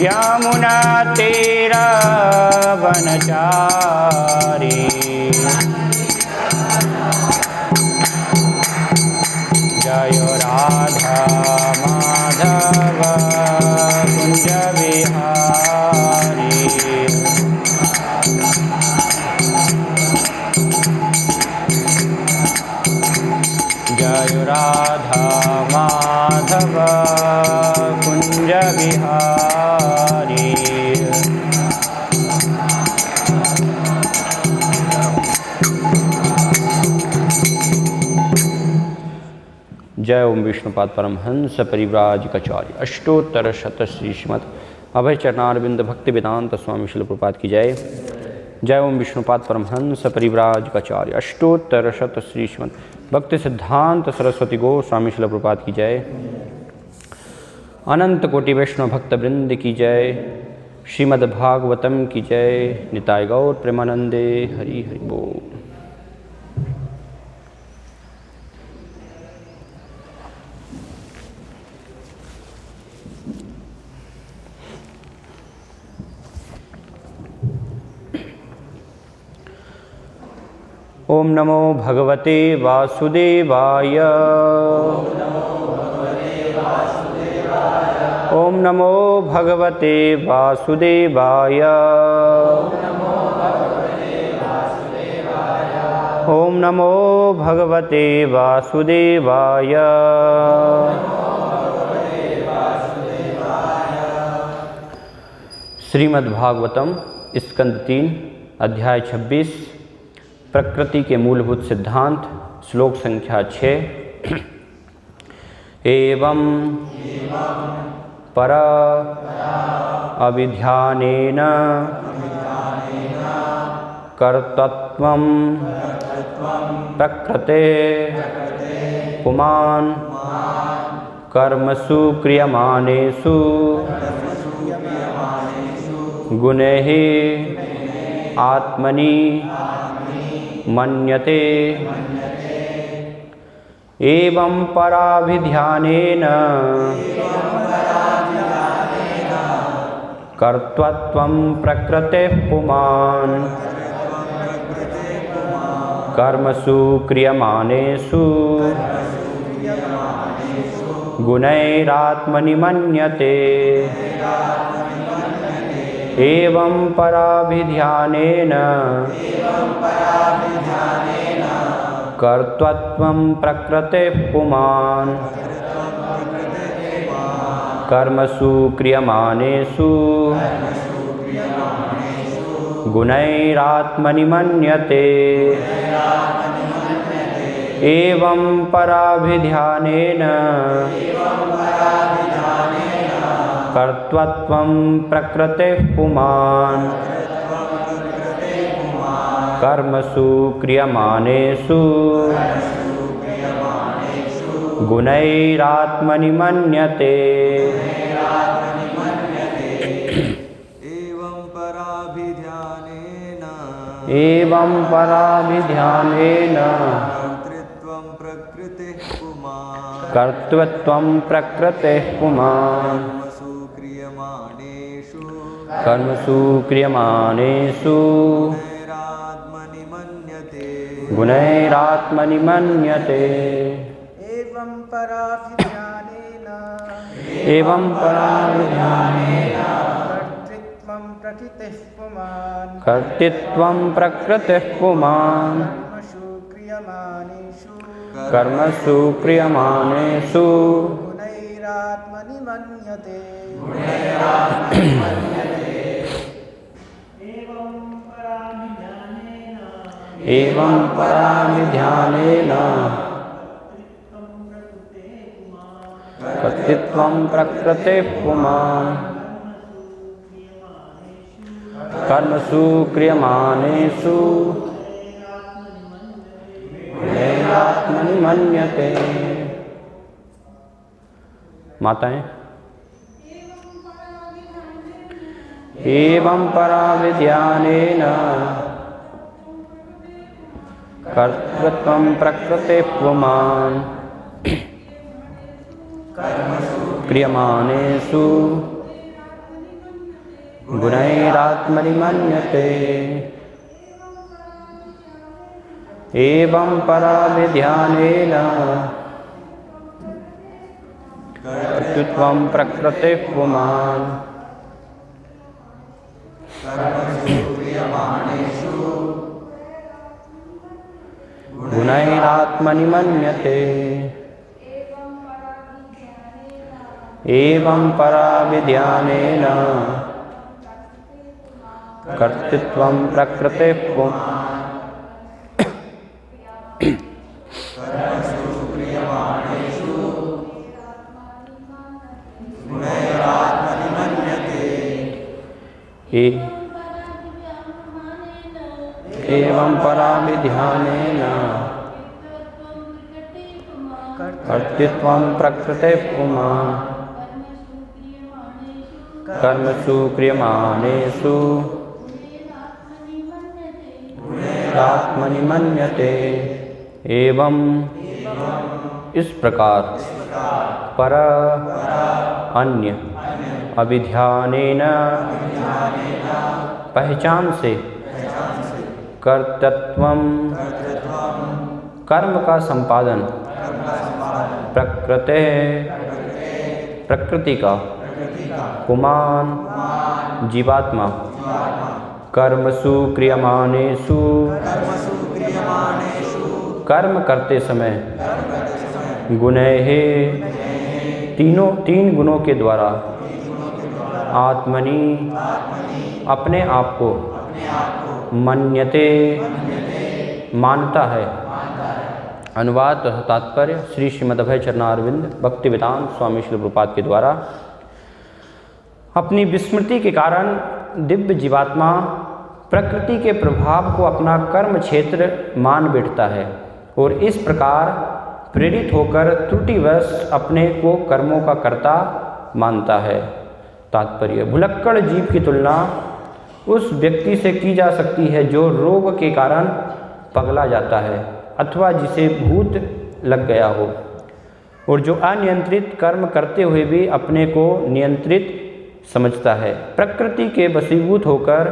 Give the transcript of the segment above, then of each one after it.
यमुना तीरवनचारी जय राधा माधव कुंज बिहारी। जय राधा माधव कुंज बिहारी। जय ओम विष्णुपाद परमहंस परिव्राजकाचार्य अष्टोत्तर शत श्री श्रीमद अभय चरणारविंद भक्ति वेदांत स्वामी शिल प्रपात की जय। जय ओम विष्णुपाद परमहंस परिव्राजकाचार्य अष्टोत्तर शत श्री श्रीमद भक्ति सिद्धांत सरस्वती गोस्वामी शिल प्रपात की जय। अनंत कोटि वैष्णव भक्त वृंद की जय। श्रीमद् भागवतम की जय। निताय गौर प्रेमानंदे हरि हरि बोल। ओम नमो भगवते वासुदेवाय। ओम नमो भगवते वासुदेवाय। ओम नमो भगवते वासुदेवाय। श्रीमद्भागवतम स्कंद 3 अध्याय 26 प्रकृति के मूलभूत सिद्धांत श्लोक संख्या 6। एवं पर अविध्यानेन कर्तृत्वं प्रकृते पुमान् कर्मसु क्रियमाणेषु गुणैः आत्मनि मन्यते। एवं पराभिध्यानेन कर्तृत्वं प्रकृतेः पुमान् कर्मसु क्रियमाणेषु गुणैरात्मनि मन्यते। एवं पराभिध्यानेन कर्तृत्वं प्रकृतेः पुमान् कर्मसु क्रियमाणेषु गुणैरात्मनि मन्यते। एवं पराभिध्यानेन कर्तृत्वं प्रकृतेः पुमान् कर्मसु क्रियमाणेषु गुणैरात्मनि मन्यते। एवं पराभिध्यानेन कर्तृत्वं प्रकृतेः पुमान् कर्मसु क्रियमाणेषु गुणैरात्मनि मन्यते। एवं पराभिध्यानेन कर्तृत्वं प्रकृतेः पुमान् कर्मसु क्रियमाणेषु गुणैरात्मनि मन्यते। एवं पराभिध्यानेन कर्तृत्वं प्रकृतेः पुमान् कर्मसु क्रियमाणेषु गुणैरात्मनि मन्यते। माताएं एवं पराभिध्यानेन कर्तृत्वं प्रकृतेः पुमान् क्रियमाणेषु गुणैरात्मनि मन्यते। एवं पराभिध्यानेन कर्तृत्वं प्रकृतेः पुमान् गुणैरात्मनि मन्यते। एवं पराभिध्यानेन कर्तृत्वं प्रकृतेः पुमान् एवं पराभिध्यानेन कर्तृत्वं प्रकृतेः पुमान् कर्मसु क्रियमाणेषु आत्मनि मन्यते। एवं इस प्रकार पर अन्य अभिध्यानेन पहचान से कर्तृत्वं कर्म का संपादन प्रकृति का पुमान जीवात्मा कर्मसु क्रियमाणेषु कर्म करते समय गुणैः तीन गुणों के द्वारा आत्मनि अपने आप को मन्यते मानता है। अनुवाद तथा तात्पर्य श्री श्रीमद् अभय चरणारविंद भक्ति वेदांत स्वामी श्रील प्रभुपाद के द्वारा। अपनी विस्मृति के कारण दिव्य जीवात्मा प्रकृति के प्रभाव को अपना कर्म क्षेत्र मान बैठता है और इस प्रकार प्रेरित होकर त्रुटिवश अपने को कर्मों का कर्ता मानता है। तात्पर्य भुलक्कड़ जीव की तुलना उस व्यक्ति से की जा सकती है जो रोग के कारण पगला जाता है अथवा जिसे भूत लग गया हो और जो अनियंत्रित कर्म करते हुए भी अपने को नियंत्रित समझता है। प्रकृति के वशीभूत होकर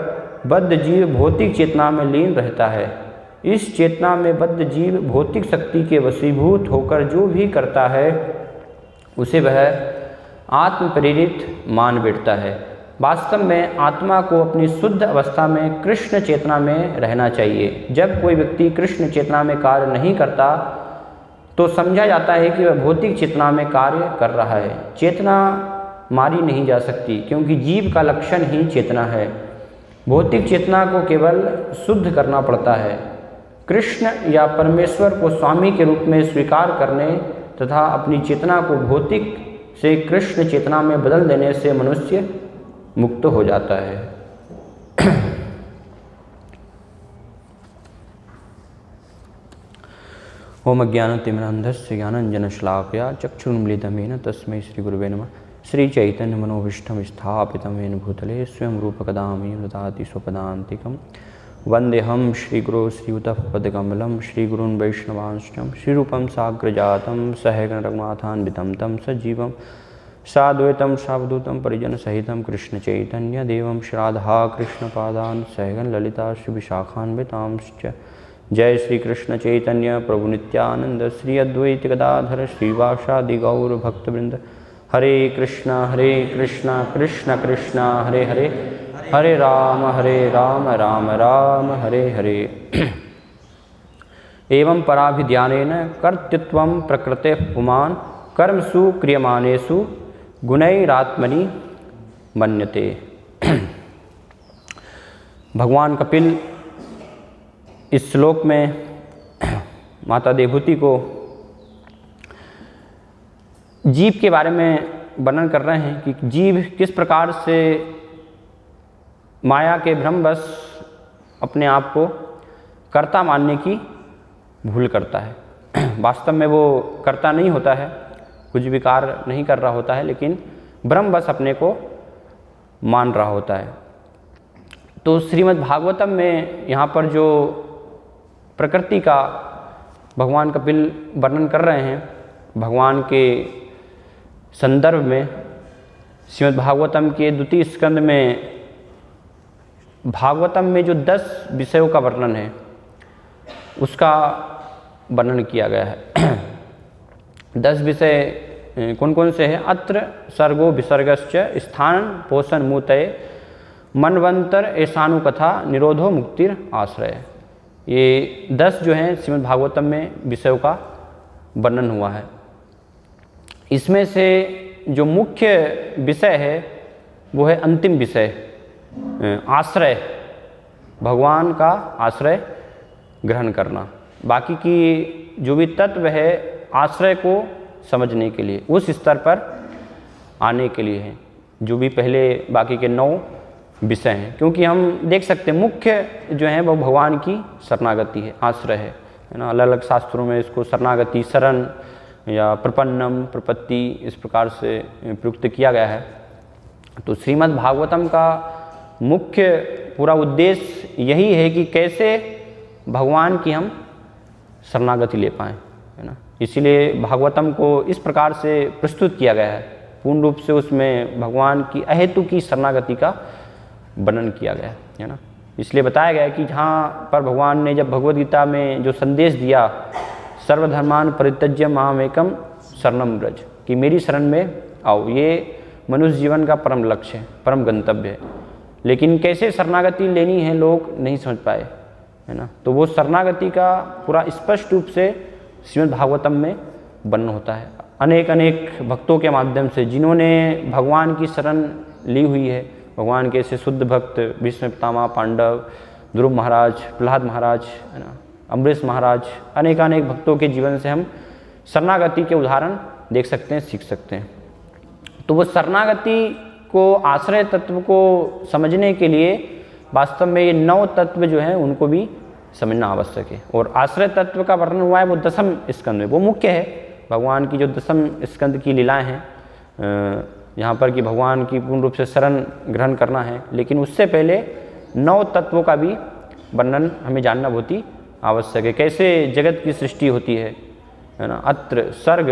बद्ध जीव भौतिक चेतना में लीन रहता है। इस चेतना में बद्ध जीव भौतिक शक्ति के वशीभूत होकर जो भी करता है उसे वह आत्म प्रेरित मान बैठता है। वास्तव में आत्मा को अपनी शुद्ध अवस्था में कृष्ण चेतना में रहना चाहिए। जब कोई व्यक्ति कृष्ण चेतना में कार्य नहीं करता तो समझा जाता है कि वह भौतिक चेतना में कार्य कर रहा है। चेतना मारी नहीं जा सकती क्योंकि जीव का लक्षण ही चेतना है। भौतिक चेतना को केवल शुद्ध करना पड़ता है। कृष्ण या परमेश्वर को स्वामी के रूप में स्वीकार करने तथा अपनी चेतना को भौतिक से कृष्ण चेतना में बदल देने से मनुष्य मुक्त हो जाता है। ओम अज्ञानतिमिरान्धस्य ज्ञानाञ्जनशलाकया चक्षुरुन्मीलितं तस्मै श्रीगुरुवे नमः। श्रीचैतन्यमनोभीष्टं स्थापितं येन भूतले स्वयं रूपकदा मह्यं ददाति स्वपदान्तिकं। वन्देऽहं श्रीगुरो श्रीयुतपदकमलं श्रीगुरून् वैष्णवांश्च श्रीरूपं साग्रजातं सहगण रघुनाथान्वितं तं सजीवं साद्वैतं सावधूतं परिजनसहितं कृष्णचैतन्यदेवं श्रीराधा कृष्णपादान् सहगण ललिता श्रीविशाखान्वितांश्च। जय श्री कृष्ण चैतन्य प्रभु नित्यानंद श्री अद्वैत गदाधर श्रीवासादि गौर भक्तवृंद। हरे कृष्णा कृष्ण कृष्ण हरे हरे, हरे राम राम राम हरे हरे। एवं पराभिध्यानेन कर्तृत्वं प्रकृतेः पुमान् कर्मसु क्रियमाणेषु गुणैरात्मनि मन्यते। भगवान कपिल इस श्लोक में माता देवहूति को जीव के बारे में वर्णन कर रहे हैं कि जीव किस प्रकार से माया के भ्रमवश अपने आप को कर्ता मानने की भूल करता है। वास्तव में वो कर्ता नहीं होता है, कुछ भी कार्य नहीं कर रहा होता है, लेकिन भ्रमवश अपने को मान रहा होता है। तो श्रीमद् भागवतम में यहाँ पर जो प्रकृति का भगवान कपिल वर्णन कर रहे हैं, भगवान के संदर्भ में श्रीमद् भागवतम के द्वितीय स्कंद में भागवतम में जो 10 विषयों का वर्णन है उसका वर्णन किया गया है। 10 विषय कौन कौन से हैं? अत्र सर्गो विसर्गश्च स्थान पोषण मूतये मनवंतर ऐसानु कथा निरोधो मुक्तिर आश्रय। ये 10 जो हैं श्रीमद् भागवतम में विषयों का वर्णन हुआ है। इसमें से जो मुख्य विषय है वो है अंतिम विषय, आश्रय, भगवान का आश्रय ग्रहण करना। बाकी की जो भी तत्व है आश्रय को समझने के लिए, उस स्तर पर आने के लिए है, जो भी पहले बाकी के 9 विषय हैं। क्योंकि हम देख सकते हैं मुख्य जो है वो भगवान की शरणागति है, आश्रय है ना। अलग अलग शास्त्रों में इसको शरणागति, शरण या प्रपन्नम, प्रपत्ति इस प्रकार से प्रयुक्त किया गया है। तो श्रीमद् भागवतम का मुख्य पूरा उद्देश्य यही है कि कैसे भगवान की हम शरणागति ले पाएँ, है ना। इसीलिए भागवतम को इस प्रकार से प्रस्तुत किया गया है, पूर्ण रूप से उसमें भगवान की अहेतु की शरणागति का वर्णन किया गया है ना। इसलिए बताया गया है कि जहाँ पर भगवान ने जब भगवद गीता में जो संदेश दिया, सर्वधर्मान परित्यज्य मामेकम शरणम व्रज, कि मेरी शरण में आओ, ये मनुष्य जीवन का परम लक्ष्य है, परम गंतव्य है। लेकिन कैसे शरणागति लेनी है लोग नहीं समझ पाए, है ना। तो वो शरणागति का पूरा स्पष्ट रूप से श्रीमद् भागवतम में वर्णन होता है। अनेक अनेक भक्तों के माध्यम से जिन्होंने भगवान की शरण ली हुई है, भगवान के ऐसे शुद्ध भक्त भीष्म पितामह, पांडव, ध्रुव महाराज, प्रहलाद महाराज, है ना, अम्बरीश महाराज, अनेकानेक भक्तों के जीवन से हम शरणागति के उदाहरण देख सकते हैं, सीख सकते हैं। तो वो शरणागति को, आश्रय तत्व को समझने के लिए वास्तव में ये 9 तत्व जो हैं उनको भी समझना आवश्यक है। और आश्रय तत्व का वर्णन हुआ है वो 10वें स्कंद में, वो मुख्य है भगवान की जो 10वें स्कंद की लीलाएं हैं यहाँ पर, कि भगवान की पूर्ण रूप से शरण ग्रहण करना है। लेकिन उससे पहले 9 तत्वों का भी वर्णन हमें जानना बहुत ही आवश्यक है। कैसे जगत की सृष्टि होती है ना। अत्र सर्ग,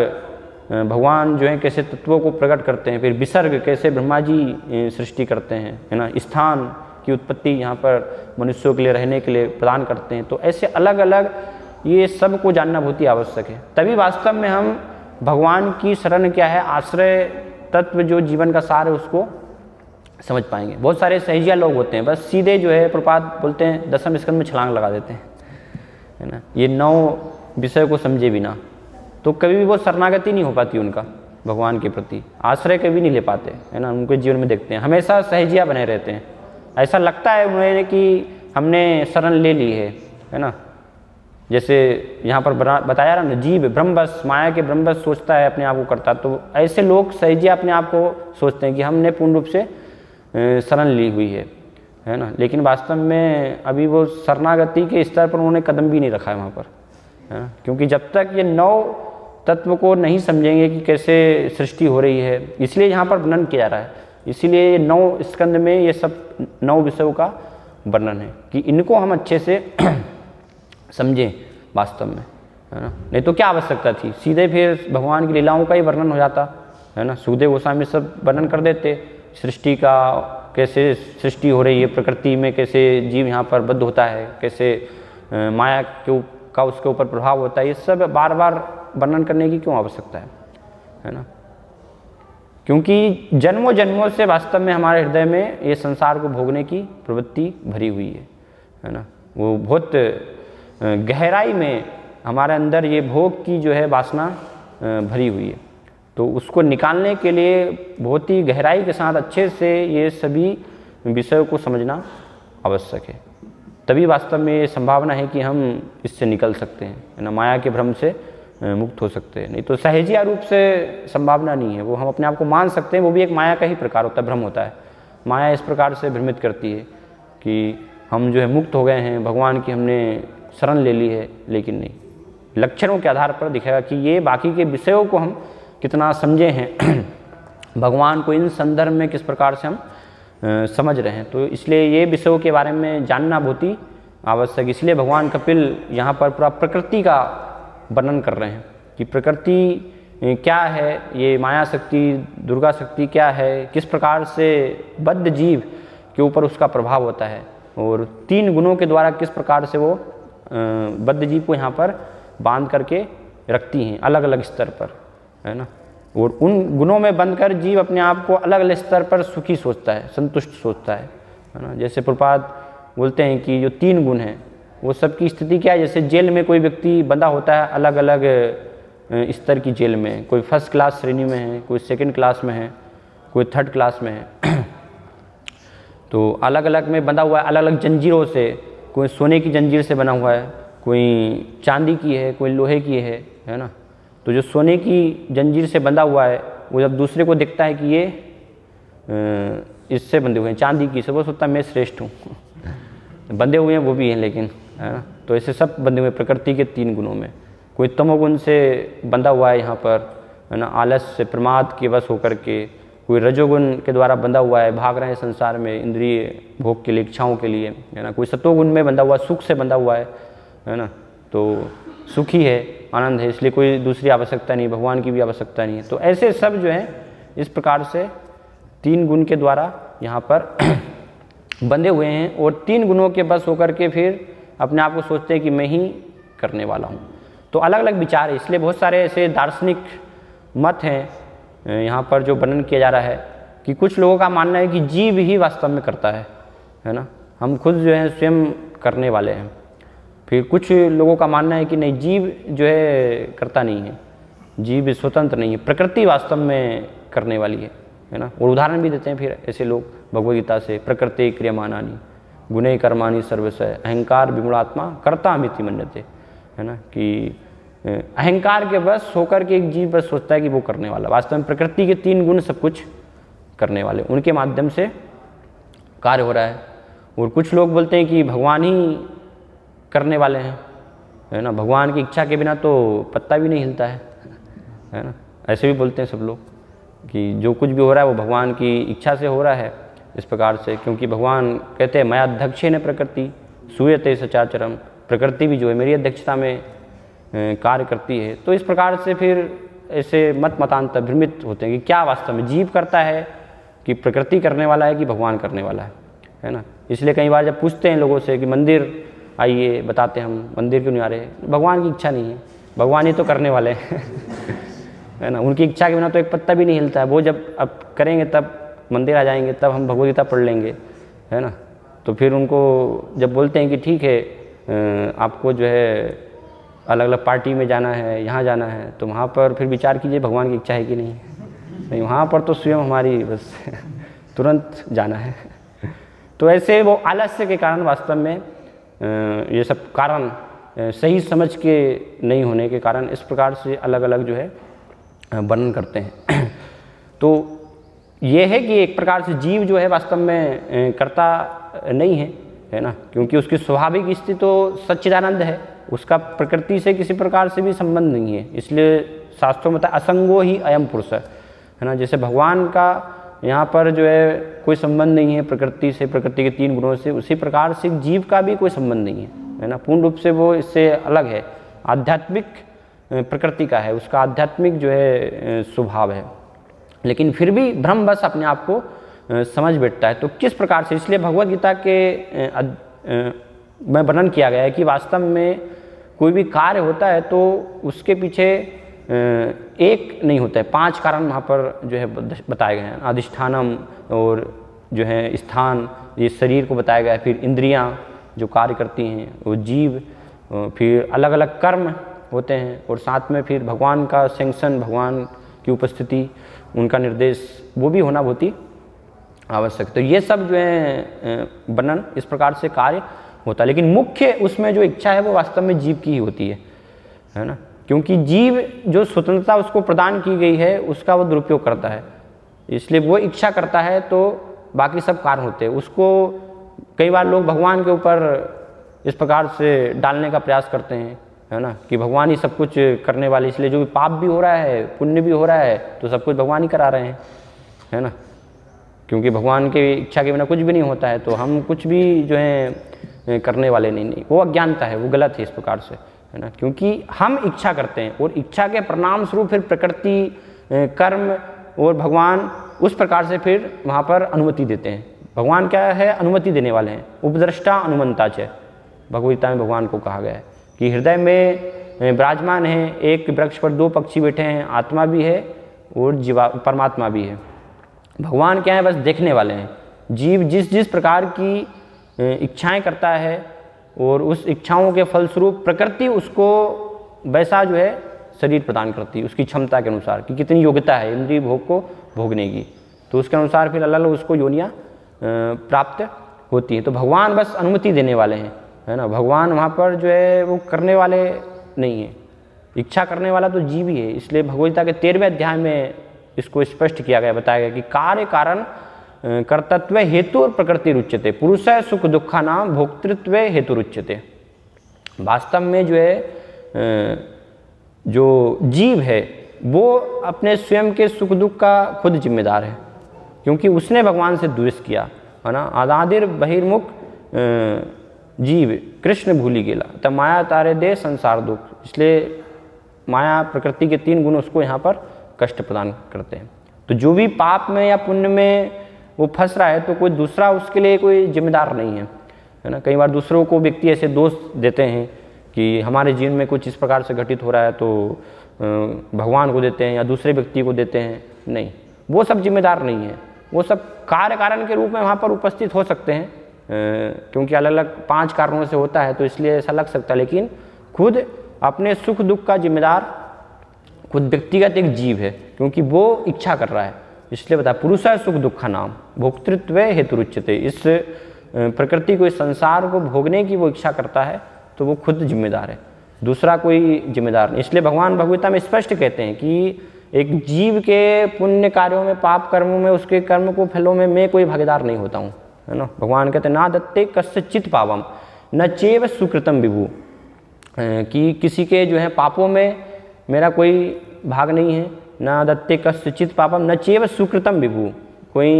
भगवान जो है कैसे तत्वों को प्रकट करते हैं। फिर विसर्ग, कैसे ब्रह्मा जी सृष्टि करते हैं, है ना। स्थान की उत्पत्ति यहाँ पर मनुष्यों के लिए रहने के लिए प्रदान करते हैं। तो ऐसे अलग अलग ये सब को जानना बहुत ही आवश्यक है। तभी वास्तव में हम भगवान की शरण क्या है, आश्रय तत्व जो जीवन का सार है, उसको समझ पाएंगे। बहुत सारे सहजिया लोग होते हैं, बस सीधे जो है प्रपात बोलते हैं 10वें स्कंद में छलांग लगा देते हैं, है ना। ये 9 विषय को समझे बिना तो कभी भी वो शरणागति नहीं हो पाती उनका, भगवान के प्रति आश्रय कभी नहीं ले पाते, है ना। उनके जीवन में देखते हैं हमेशा सहजिया बने रहते हैं। ऐसा लगता है उन्हें कि हमने शरण ले ली है ना। जैसे यहाँ पर बताया रहा ना, जीव ब्रह्मवश, माया के ब्रह्मवश सोचता है, अपने आप को करता। तो ऐसे लोग सहजिया अपने आप को सोचते हैं कि हमने पूर्ण रूप से शरण ली हुई है ना। लेकिन वास्तव में अभी वो शरणागति के स्तर पर उन्होंने कदम भी नहीं रखा है वहाँ पर, है ना। क्योंकि जब तक ये 9 तत्व को नहीं समझेंगे कि कैसे सृष्टि हो रही है, इसलिए यहाँ पर वर्णन किया जा रहा है। इसीलिए ये 9 स्कंद में ये सब 9 विषयों का वर्णन है कि इनको हम अच्छे से समझें वास्तव में, है ना। नहीं तो क्या आवश्यकता थी, सीधे फिर भगवान की लीलाओं का ही वर्णन हो जाता, है ना। सुखदेव गोस्वामी सब वर्णन कर देते सृष्टि का, कैसे सृष्टि हो रही है, प्रकृति में कैसे जीव यहाँ पर बद्ध होता है, कैसे माया का उसके ऊपर प्रभाव होता है। ये सब बार बार वर्णन करने की क्यों आवश्यकता है ना। क्योंकि जन्मों जन्मों से वास्तव में हमारे हृदय में ये संसार को भोगने की प्रवृत्ति भरी हुई है ना। वो बहुत गहराई में हमारे अंदर ये भोग की जो है वासना भरी हुई है। तो उसको निकालने के लिए बहुत ही गहराई के साथ अच्छे से ये सभी विषयों को समझना आवश्यक है। तभी वास्तव में ये संभावना है कि हम इससे निकल सकते हैं, है ना, माया के भ्रम से मुक्त हो सकते हैं। नहीं तो सहजिया रूप से संभावना नहीं है। वो हम अपने आप को मान सकते हैं, वो भी एक माया का ही प्रकार होता है, भ्रम होता है। माया इस प्रकार से भ्रमित करती है कि हम जो है मुक्त हो गए हैं, भगवान की हमने शरण ले ली है, लेकिन नहीं। लक्षणों के आधार पर दिखेगा कि ये बाकी के विषयों को हम कितना समझे हैं, भगवान को इन संदर्भ में किस प्रकार से हम समझ रहे हैं। तो इसलिए ये विषयों के बारे में जानना बहुत ही आवश्यक। इसलिए भगवान कपिल यहाँ पर पूरा प्रकृति का वर्णन कर रहे हैं कि प्रकृति क्या है, ये माया शक्ति, दुर्गा शक्ति क्या है, किस प्रकार से बद्ध जीव के ऊपर उसका प्रभाव होता है और 3 गुणों के द्वारा किस प्रकार से वो बद्ध जीव को यहाँ पर बांध करके रखती हैं अलग अलग स्तर पर, है ना। और उन गुणों में बंध कर जीव अपने आप को अलग अलग स्तर पर सुखी सोचता है, संतुष्ट सोचता है ना। जैसे प्रभुपाद बोलते हैं कि जो 3 गुण हैं वो सबकी स्थिति क्या है, जैसे जेल में कोई व्यक्ति बंधा होता है अलग अलग स्तर की जेल में, कोई फर्स्ट क्लास श्रेणी में है, कोई सेकंड क्लास में है, कोई थर्ड क्लास में है। तो अलग अलग में बंधा हुआ है, अलग अलग जंजीरों से, कोई सोने की जंजीर से बना हुआ है, कोई चांदी की है, कोई लोहे की है ना। तो जो सोने की जंजीर से बंधा हुआ है वो जब दूसरे को देखता है कि ये इससे बंधे हुए हैं चांदी की से, वो सोचता है मैं श्रेष्ठ हूँ। बंधे हुए हैं वो भी हैं लेकिन, है ना। तो ऐसे सब बंधे हुए प्रकृति के 3 गुणों में। कोई तमोगुण से बंधा हुआ है यहाँ पर, है ना, आलस से प्रमाद के वश होकर के। कोई रजोगुण के द्वारा बंधा हुआ है, भाग रहे हैं संसार में इंद्रिय भोग के लिए, इच्छाओं के लिए, है ना। कोई सतोगुण में बंधा हुआ, सुख से बंधा हुआ है ना। तो सुखी है, आनंद है, इसलिए कोई दूसरी आवश्यकता नहीं, भगवान की भी आवश्यकता नहीं है। तो ऐसे सब जो है इस प्रकार से 3 गुण के द्वारा यहाँ पर बंधे हुए हैं और 3 गुणों के बस होकर के फिर अपने आप को सोचते हैं कि मैं ही करने वाला हूँ। तो अलग अलग विचार है, इसलिए बहुत सारे ऐसे दार्शनिक मत हैं यहाँ पर जो वर्णन किया जा रहा है कि कुछ लोगों का मानना है कि जीव ही वास्तव में करता है ना, हम खुद जो है स्वयं करने वाले हैं। फिर कुछ लोगों का मानना है कि नहीं, जीव जो है करता नहीं है, जीव स्वतंत्र नहीं है, प्रकृति वास्तव में करने वाली है ना। और उदाहरण भी देते हैं फिर ऐसे लोग भगवद गीता से, प्रकृति क्रियमाणानि गुणे कर्माणि सर्वशः अहंकार विमूढ़ात्मा कर्तामिति मन्यते, है ना। कि अहंकार के बस होकर के एक जीव बस सोचता है कि वो करने वाला, वास्तव में प्रकृति के 3 गुण सब कुछ करने वाले, उनके माध्यम से कार्य हो रहा है। और कुछ लोग बोलते हैं कि भगवान ही करने वाले हैं, है ना, भगवान की इच्छा के बिना तो पत्ता भी नहीं हिलता है ना। ऐसे भी बोलते हैं सब लोग कि जो कुछ भी हो रहा है वो भगवान की इच्छा से हो रहा है इस प्रकार से, क्योंकि भगवान कहते हैं मया अध्यक्षेन प्रकृति सूयते सचराचरम, प्रकृति भी जो है मेरी अध्यक्षता में कार्य करती है। तो इस प्रकार से फिर ऐसे मतांतर भ्रमित होते हैं कि क्या वास्तव में जीव करता है कि प्रकृति करने वाला है कि भगवान करने वाला है ना। इसलिए कई बार जब पूछते हैं लोगों से कि मंदिर आइए, बताते हम मंदिर क्यों नहीं आ रहे, भगवान की इच्छा नहीं है, भगवान ही तो करने वाले हैं है ना। उनकी इच्छा के बिना तो एक पत्ता भी नहीं हिलता है, वो जब अब करेंगे तब मंदिर आ जाएंगे, तब हम भगवद गीता पढ़ लेंगे, है ना। तो फिर उनको जब बोलते हैं कि ठीक है आपको जो है अलग अलग पार्टी में जाना है, यहाँ जाना है, तो वहाँ पर फिर विचार कीजिए भगवान की इच्छा है कि नहीं, वहाँ पर तो स्वयं हमारी बस तुरंत जाना है। तो ऐसे वो आलस्य के कारण वास्तव में ये सब कारण सही समझ के नहीं होने के कारण इस प्रकार से अलग अलग जो है वर्णन करते हैं। तो ये है कि एक प्रकार से जीव जो है वास्तव में करता नहीं है ना, क्योंकि उसकी स्वाभाविक स्थिति तो सच्चिदानंद है, उसका प्रकृति से किसी प्रकार से भी संबंध नहीं है। इसलिए शास्त्रों में असंगो ही अयम पुरुष है ना। जैसे भगवान का यहाँ पर जो है कोई संबंध नहीं है प्रकृति से, प्रकृति के 3 गुणों से, उसी प्रकार से जीव का भी कोई संबंध नहीं है ना। पूर्ण रूप से वो इससे अलग है, आध्यात्मिक प्रकृति का है, उसका आध्यात्मिक जो है स्वभाव है, लेकिन फिर भी भ्रमवश अपने आप को समझ बैठता है। तो किस प्रकार से, इसलिए भगवद गीता के में वर्णन किया गया है कि वास्तव में कोई भी कार्य होता है तो उसके पीछे एक नहीं होता है, 5 कारण वहाँ पर जो है बताए गए हैं। अधिष्ठानम और जो है स्थान, ये शरीर को बताया गया है, फिर इंद्रियाँ जो कार्य करती हैं, वो जीव, फिर अलग अलग कर्म होते हैं, और साथ में फिर भगवान का सैंक्शन, भगवान की उपस्थिति, उनका निर्देश, वो भी होना बहुत ही आवश्यक। तो ये सब जो है वर्णन इस प्रकार से कार्य होता है, लेकिन मुख्य उसमें जो इच्छा है वो वास्तव में जीव की ही होती है ना। क्योंकि जीव जो स्वतंत्रता उसको प्रदान की गई है उसका वो दुरुपयोग करता है, इसलिए वो इच्छा करता है तो बाकी सब कारण होते हैं। उसको कई बार लोग भगवान के ऊपर इस प्रकार से डालने का प्रयास करते हैं, है ना, कि भगवान ही सब कुछ करने वाले, इसलिए जो भी पाप भी हो रहा है, पुण्य भी हो रहा है, तो सब कुछ भगवान ही करा रहे हैं, है ना। क्योंकि भगवान की इच्छा के बिना कुछ भी नहीं होता है, तो हम कुछ भी जो है करने वाले नहीं, वो अज्ञानता है, वो गलत है इस प्रकार से, है ना। क्योंकि हम इच्छा करते हैं और इच्छा के परिणाम स्वरूप फिर प्रकृति, कर्म और भगवान उस प्रकार से फिर वहाँ पर अनुमति देते हैं, भगवान क्या है, अनुमति देने वाले हैं। उपद्रष्टा अनुमंता च, भगवद्गीता में भगवान को कहा गया है कि हृदय में विराजमान है, एक वृक्ष पर दो पक्षी बैठे हैं, आत्मा भी है और जीवा परमात्मा भी है। भगवान क्या है, बस देखने वाले हैं। जीव जिस जिस प्रकार की इच्छाएं करता है और उस इच्छाओं के फलस्वरूप प्रकृति उसको वैसा जो है शरीर प्रदान करती है, उसकी क्षमता के अनुसार कि कितनी योग्यता है इंद्रिय भोग को भोगने की, तो उसके अनुसार फिर अलग अलग उसको योनियाँ प्राप्त होती हैं। तो भगवान बस अनुमति देने वाले हैं, है ना। भगवान वहाँ पर जो है वो करने वाले नहीं है, इच्छा करने वाला तो जीव ही है। इसलिए भगवद्गीता के 13वें अध्याय में इसको स्पष्ट किया गया, बताया गया कि कार्य कारण कर्तृत्व हेतु और प्रकृति रुच्यते, पुरुष सुख दुखा नाम भोक्तृत्व हेतु रुच्यते। वास्तव में जो है जो जीव है वो अपने स्वयं के सुख दुख का खुद जिम्मेदार है, क्योंकि उसने भगवान से द्वेष किया, है ना। आदादिर बहिर्मुख जीव कृष्ण भूली गेला, तब माया तारे दे संसार दुख। इसलिए माया प्रकृति के 3 गुण उसको यहाँ पर कष्ट प्रदान करते हैं। तो जो भी पाप में या पुण्य में वो फंस रहा है तो कोई दूसरा उसके लिए कोई जिम्मेदार नहीं है ना। कई बार दूसरों को व्यक्ति ऐसे दोष देते हैं कि हमारे जीवन में कुछ इस प्रकार से घटित हो रहा है तो भगवान को देते हैं या दूसरे व्यक्ति को देते हैं। नहीं, वो सब जिम्मेदार नहीं है, वो सब कार्य कारण के रूप में वहाँ पर उपस्थित हो सकते हैं, क्योंकि अलग अलग 5 कारणों से होता है तो इसलिए ऐसा लग सकता है। लेकिन खुद अपने सुख दुख का जिम्मेदार खुद व्यक्तिगत एक जीव है, क्योंकि वो इच्छा कर रहा है। इसलिए बता पुरुष है सुख दुख का नाम भोक्तृत्व हेतु रुच्यते। इस प्रकृति को, इस संसार को भोगने की वो इच्छा करता है तो वो खुद जिम्मेदार है, दूसरा कोई जिम्मेदार नहीं। इसलिए भगवान भगवद्गीता में स्पष्ट कहते हैं कि एक जीव के पुण्य कार्यों में, पाप कर्मों में, उसके कर्म को फलों में मैं कोई भागीदार नहीं होता हूँ, है ना। भगवान कहते हैं ना दत्ते कस्यचित् पावम न चैव सुकृतम विभु, कि किसी के जो है पापों में मेरा कोई भाग नहीं है। न दत्ते कस्यचित् पापम न चैव सुकृतम विभु, कोई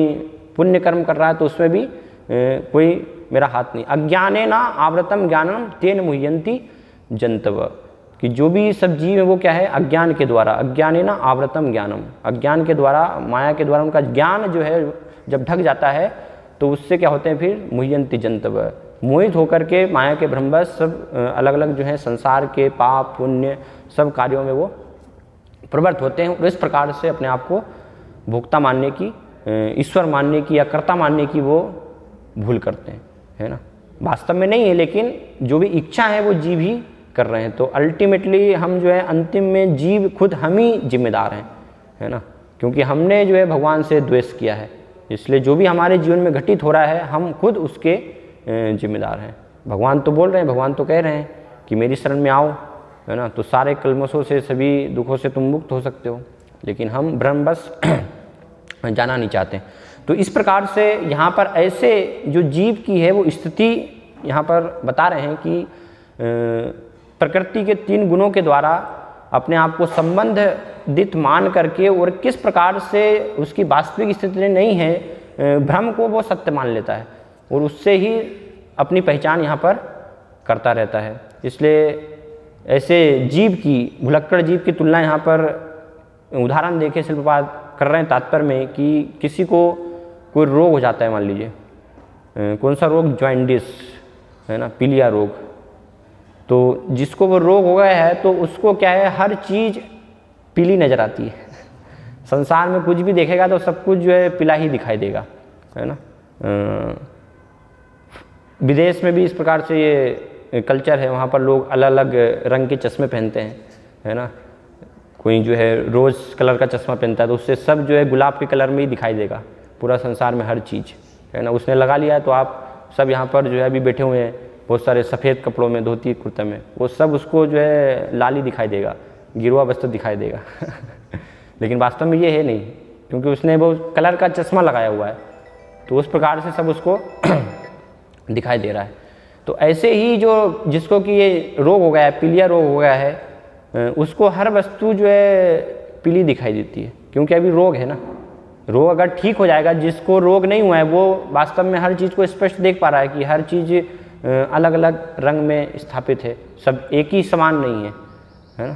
पुण्य कर्म कर रहा है तो उसमें भी कोई मेरा हाथ नहीं। अज्ञाने ना आवृतम ज्ञानम तेन मुह्यंति जंतव, कि जो भी सब जीव है वो क्या है, अज्ञान के द्वारा, अज्ञाने ना आवृतम ज्ञानम, अज्ञान के द्वारा, माया के द्वारा उनका ज्ञान जो है जब ढक जाता है तो उससे क्या होते हैं फिर मुह्यंति जंतव, मोहित होकर के माया के भ्रमवश सब अलग अलग जो है संसार के पाप पुण्य सब कार्यों में वो प्रवृत्त होते हैं और इस प्रकार से अपने आप को भोक्ता मानने की, ईश्वर मानने की या कर्ता मानने की वो भूल करते हैं, है ना। वास्तव में नहीं है, लेकिन जो भी इच्छा है वो जीव ही कर रहे हैं। तो अल्टीमेटली हम जो है अंतिम में जीव खुद हम ही जिम्मेदार हैं, है ना, क्योंकि हमने जो है भगवान से द्वेष किया है। इसलिए जो भी हमारे जीवन में घटित हो रहा है हम खुद उसके जिम्मेदार हैं। भगवान तो बोल रहे हैं, भगवान तो कह रहे हैं कि मेरी शरण में आओ, है ना, तो सारे कलमशों से, सभी दुखों से तुम मुक्त हो सकते हो, लेकिन हम भ्रमवश जाना नहीं चाहते। तो इस प्रकार से यहाँ पर ऐसे जो जीव की है वो स्थिति यहाँ पर बता रहे हैं कि प्रकृति के 3 गुणों के द्वारा अपने आप को संबंधित मान करके और किस प्रकार से उसकी वास्तविक स्थिति नहीं है, भ्रम को वो सत्य मान लेता है और उससे ही अपनी पहचान यहाँ पर करता रहता है। इसलिए ऐसे जीव की, भुलक्कड़ जीव की तुलना यहाँ पर उदाहरण देके शिल्पपाद कर रहे हैं तात्पर्य में कि किसी को कोई रोग हो जाता है, मान लीजिए कौन सा रोग, जॉइंडिस, है ना, पीलिया रोग। तो जिसको वो रोग हो गया है तो उसको क्या है, हर चीज़ पीली नज़र आती है। संसार में कुछ भी देखेगा तो सब कुछ जो है पीला ही दिखाई देगा, है ना। विदेश में भी इस प्रकार से ये कल्चर है, वहाँ पर लोग अलग अलग रंग के चश्मे पहनते हैं, है ना। कोई जो है रोज़ कलर का चश्मा पहनता है तो उससे सब जो है गुलाब के कलर में ही दिखाई देगा, पूरा संसार में हर चीज़, है ना। उसने लगा लिया है तो आप सब यहाँ पर जो है अभी बैठे हुए हैं बहुत सारे सफ़ेद कपड़ों में, धोती कुर्ते में, वो सब उसको जो है लाली दिखाई देगा, गिरवा वस्त्र दिखाई देगा लेकिन वास्तव में ये है नहीं, क्योंकि उसने वो कलर का चश्मा लगाया हुआ है, तो उस प्रकार से सब उसको दिखाई दे रहा है। तो ऐसे ही जो जिसको कि ये रोग हो गया है, पीलिया रोग हो गया है, उसको हर वस्तु जो है पीली दिखाई देती है, क्योंकि अभी रोग है ना। रोग अगर ठीक हो जाएगा, जिसको रोग नहीं हुआ है वो वास्तव में हर चीज़ को स्पष्ट देख पा रहा है कि हर चीज़ अलग अलग रंग में स्थापित है, सब एक ही समान नहीं है ना।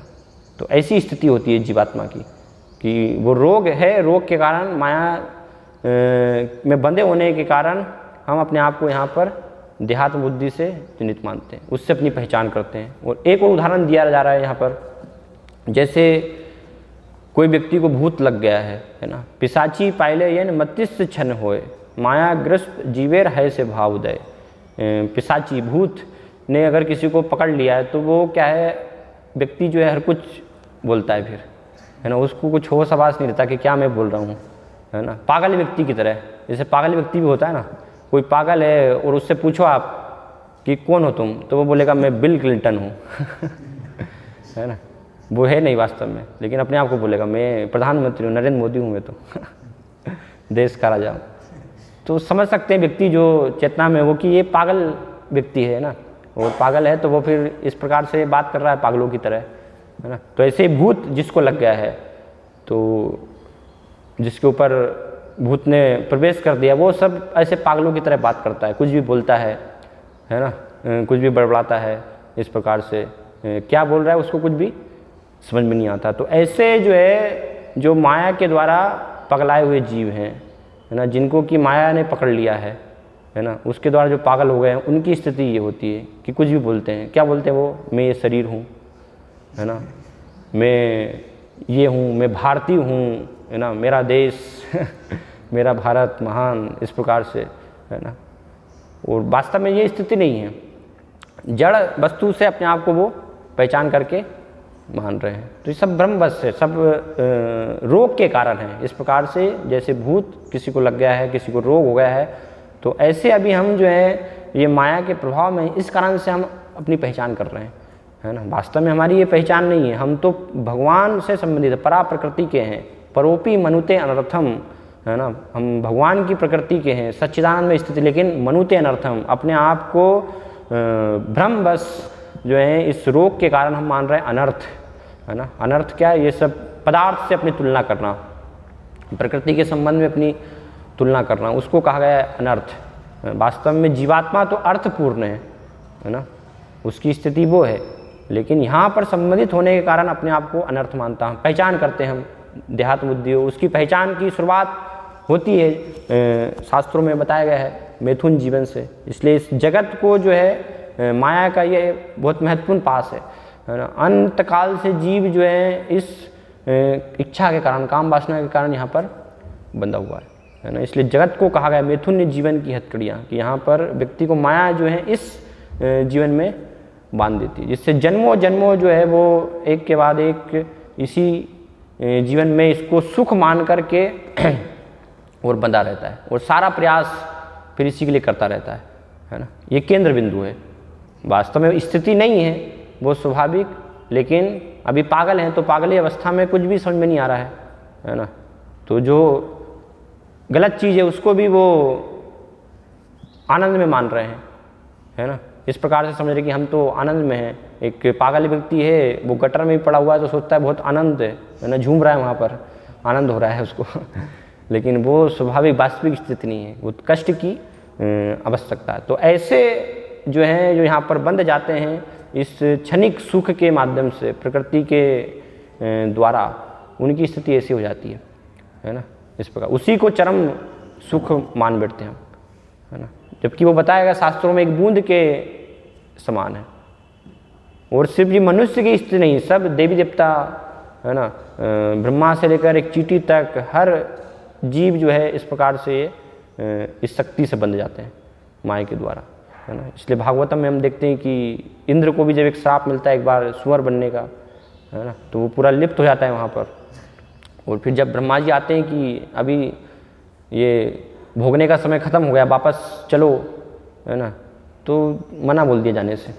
तो ऐसी स्थिति होती है जीवात्मा की कि वो रोग है, रोग के कारण माया में बंधे होने के कारण हम अपने आप को यहाँ पर देहात्म बुद्धि से चिन्हित मानते हैं, उससे अपनी पहचान करते हैं। और एक और उदाहरण दिया जा रहा है यहाँ पर, जैसे कोई व्यक्ति को भूत लग गया है ना, पिशाची पाइले यन मतिस्स छन होए, मायाग्रस्त जीवेर है से भाव उदय। पिशाची भूत ने अगर किसी को पकड़ लिया है तो वो क्या है, व्यक्ति जो है हर कुछ बोलता है फिर, है ना, उसको कुछ होश आवास नहीं रहता कि क्या मैं बोल रहा हूँ, है ना, पागल व्यक्ति की तरह। जैसे पागल व्यक्ति भी होता है ना, कोई पागल है और उससे पूछो आप कि कौन हो तुम, तो वो बोलेगा मैं बिल क्लिंटन हूँ है ना, वो है नहीं वास्तव में, लेकिन अपने आप को बोलेगा मैं प्रधानमंत्री हूँ, नरेंद्र मोदी हूँ मैं तो देश का राजा हूँ। तो समझ सकते हैं व्यक्ति जो चेतना में वो कि ये पागल व्यक्ति है ना, और पागल है तो वो फिर इस प्रकार से बात कर रहा है पागलों की तरह, है ना। तो ऐसे भूत जिसको लग गया है, तो जिसके ऊपर भूत ने प्रवेश कर दिया, वो सब ऐसे पागलों की तरह बात करता है, कुछ भी बोलता है ना, कुछ भी बड़बड़ाता है इस प्रकार से, क्या बोल रहा है उसको कुछ भी समझ में नहीं आता। तो ऐसे जो है, जो माया के द्वारा पगलाए हुए जीव हैं, है ना, जिनको कि माया ने पकड़ लिया है ना, उसके द्वारा जो पागल हो गए हैं, उनकी स्थिति ये होती है कि कुछ भी बोलते हैं। क्या बोलते हैं वो, मैं ये शरीर हूँ, है ना, मैं ये हूँ, मैं भारतीय हूँ, है ना, मेरा देश मेरा भारत महान, इस प्रकार से, है ना। और वास्तव में ये स्थिति नहीं है, जड़ वस्तु से अपने आप को वो पहचान करके मान रहे हैं। तो ये सब ब्रह्मवश है, सब रोग के कारण है। इस प्रकार से जैसे भूत किसी को लग गया है, किसी को रोग हो गया है, तो ऐसे अभी हम जो है ये माया के प्रभाव में, इस कारण से हम अपनी पहचान कर रहे हैं, है ना। वास्तव में हमारी ये पहचान नहीं है, हम तो भगवान से संबंधित परा प्रकृति के हैं, परोपी मनुते अनर्थम, है ना, हम भगवान की प्रकृति के हैं, सच्चिदानंद में स्थित, लेकिन मनुते अनर्थम, अपने आप को भ्रमवश जो है इस रोग के कारण हम मान रहे हैं अनर्थ, है ना। अनर्थ क्या है, ये सब पदार्थ से अपनी तुलना करना, प्रकृति के संबंध में अपनी तुलना करना, उसको कहा गया है अनर्थ। वास्तव में जीवात्मा तो अर्थपूर्ण है ना, उसकी स्थिति वो है, लेकिन यहाँ पर संबंधित होने के कारण अपने आप को अनर्थ मानता हम, पहचान करते हैं हम देहात्म बुद्धि हो। उसकी पहचान की शुरुआत होती है, शास्त्रों में बताया गया है, मैथुन जीवन से। इसलिए इस जगत को जो है माया का ये बहुत महत्वपूर्ण पास है ना। अंत काल से जीव जो है इस इच्छा के कारण, काम वासना के कारण यहाँ पर बंधा हुआ है ना। इसलिए जगत को कहा गया मैथुन जीवन की हथकड़ियाँ, कि यहाँ पर व्यक्ति को माया जो है इस जीवन में बांध देती है, जिससे जन्मों जन्मों जो है वो एक के बाद एक इसी जीवन में इसको सुख मान करके और बंधा रहता है, और सारा प्रयास फिर इसी के लिए करता रहता है ना। ये केंद्र बिंदु है, वास्तव में स्थिति नहीं है वो स्वाभाविक, लेकिन अभी पागल हैं तो पागली अवस्था में कुछ भी समझ में नहीं आ रहा है ना। तो जो गलत चीज़ है उसको भी वो आनंद में मान रहे हैं, है ना। इस प्रकार से समझ रहे कि हम तो आनंद में हैं। एक पागल व्यक्ति है, वो गटर में भी पड़ा हुआ है तो सोचता है बहुत आनंद है ना, झूम रहा है वहाँ पर, आनंद हो रहा है उसको लेकिन वो स्वाभाविक वास्तविक स्थिति नहीं है, वो कष्ट की आवश्यकता है। तो ऐसे जो हैं, जो यहाँ पर बंध जाते हैं इस क्षणिक सुख के माध्यम से, प्रकृति के द्वारा, उनकी स्थिति ऐसी हो जाती है ना। इस प्रकार उसी को चरम सुख मान बैठते हैं, है ना। जबकि वो बताएगा शास्त्रों में एक बूंद के समान है, और सिर्फ ये मनुष्य की स्थिति नहीं, सब देवी देवता, है ना, ब्रह्मा से लेकर एक चींटी तक हर जीव जो है इस प्रकार से इस शक्ति से बंध जाते हैं माया के द्वारा, है ना। इसलिए भागवतम में हम देखते हैं कि इंद्र को भी जब एक श्राप मिलता है एक बार सुअर बनने का, है ना, तो वो पूरा लिप्त हो जाता है वहाँ पर। और फिर जब ब्रह्मा जी आते हैं कि अभी ये भोगने का समय खत्म हो गया, वापस चलो, है ना, तो मना बोल दिया जाने से।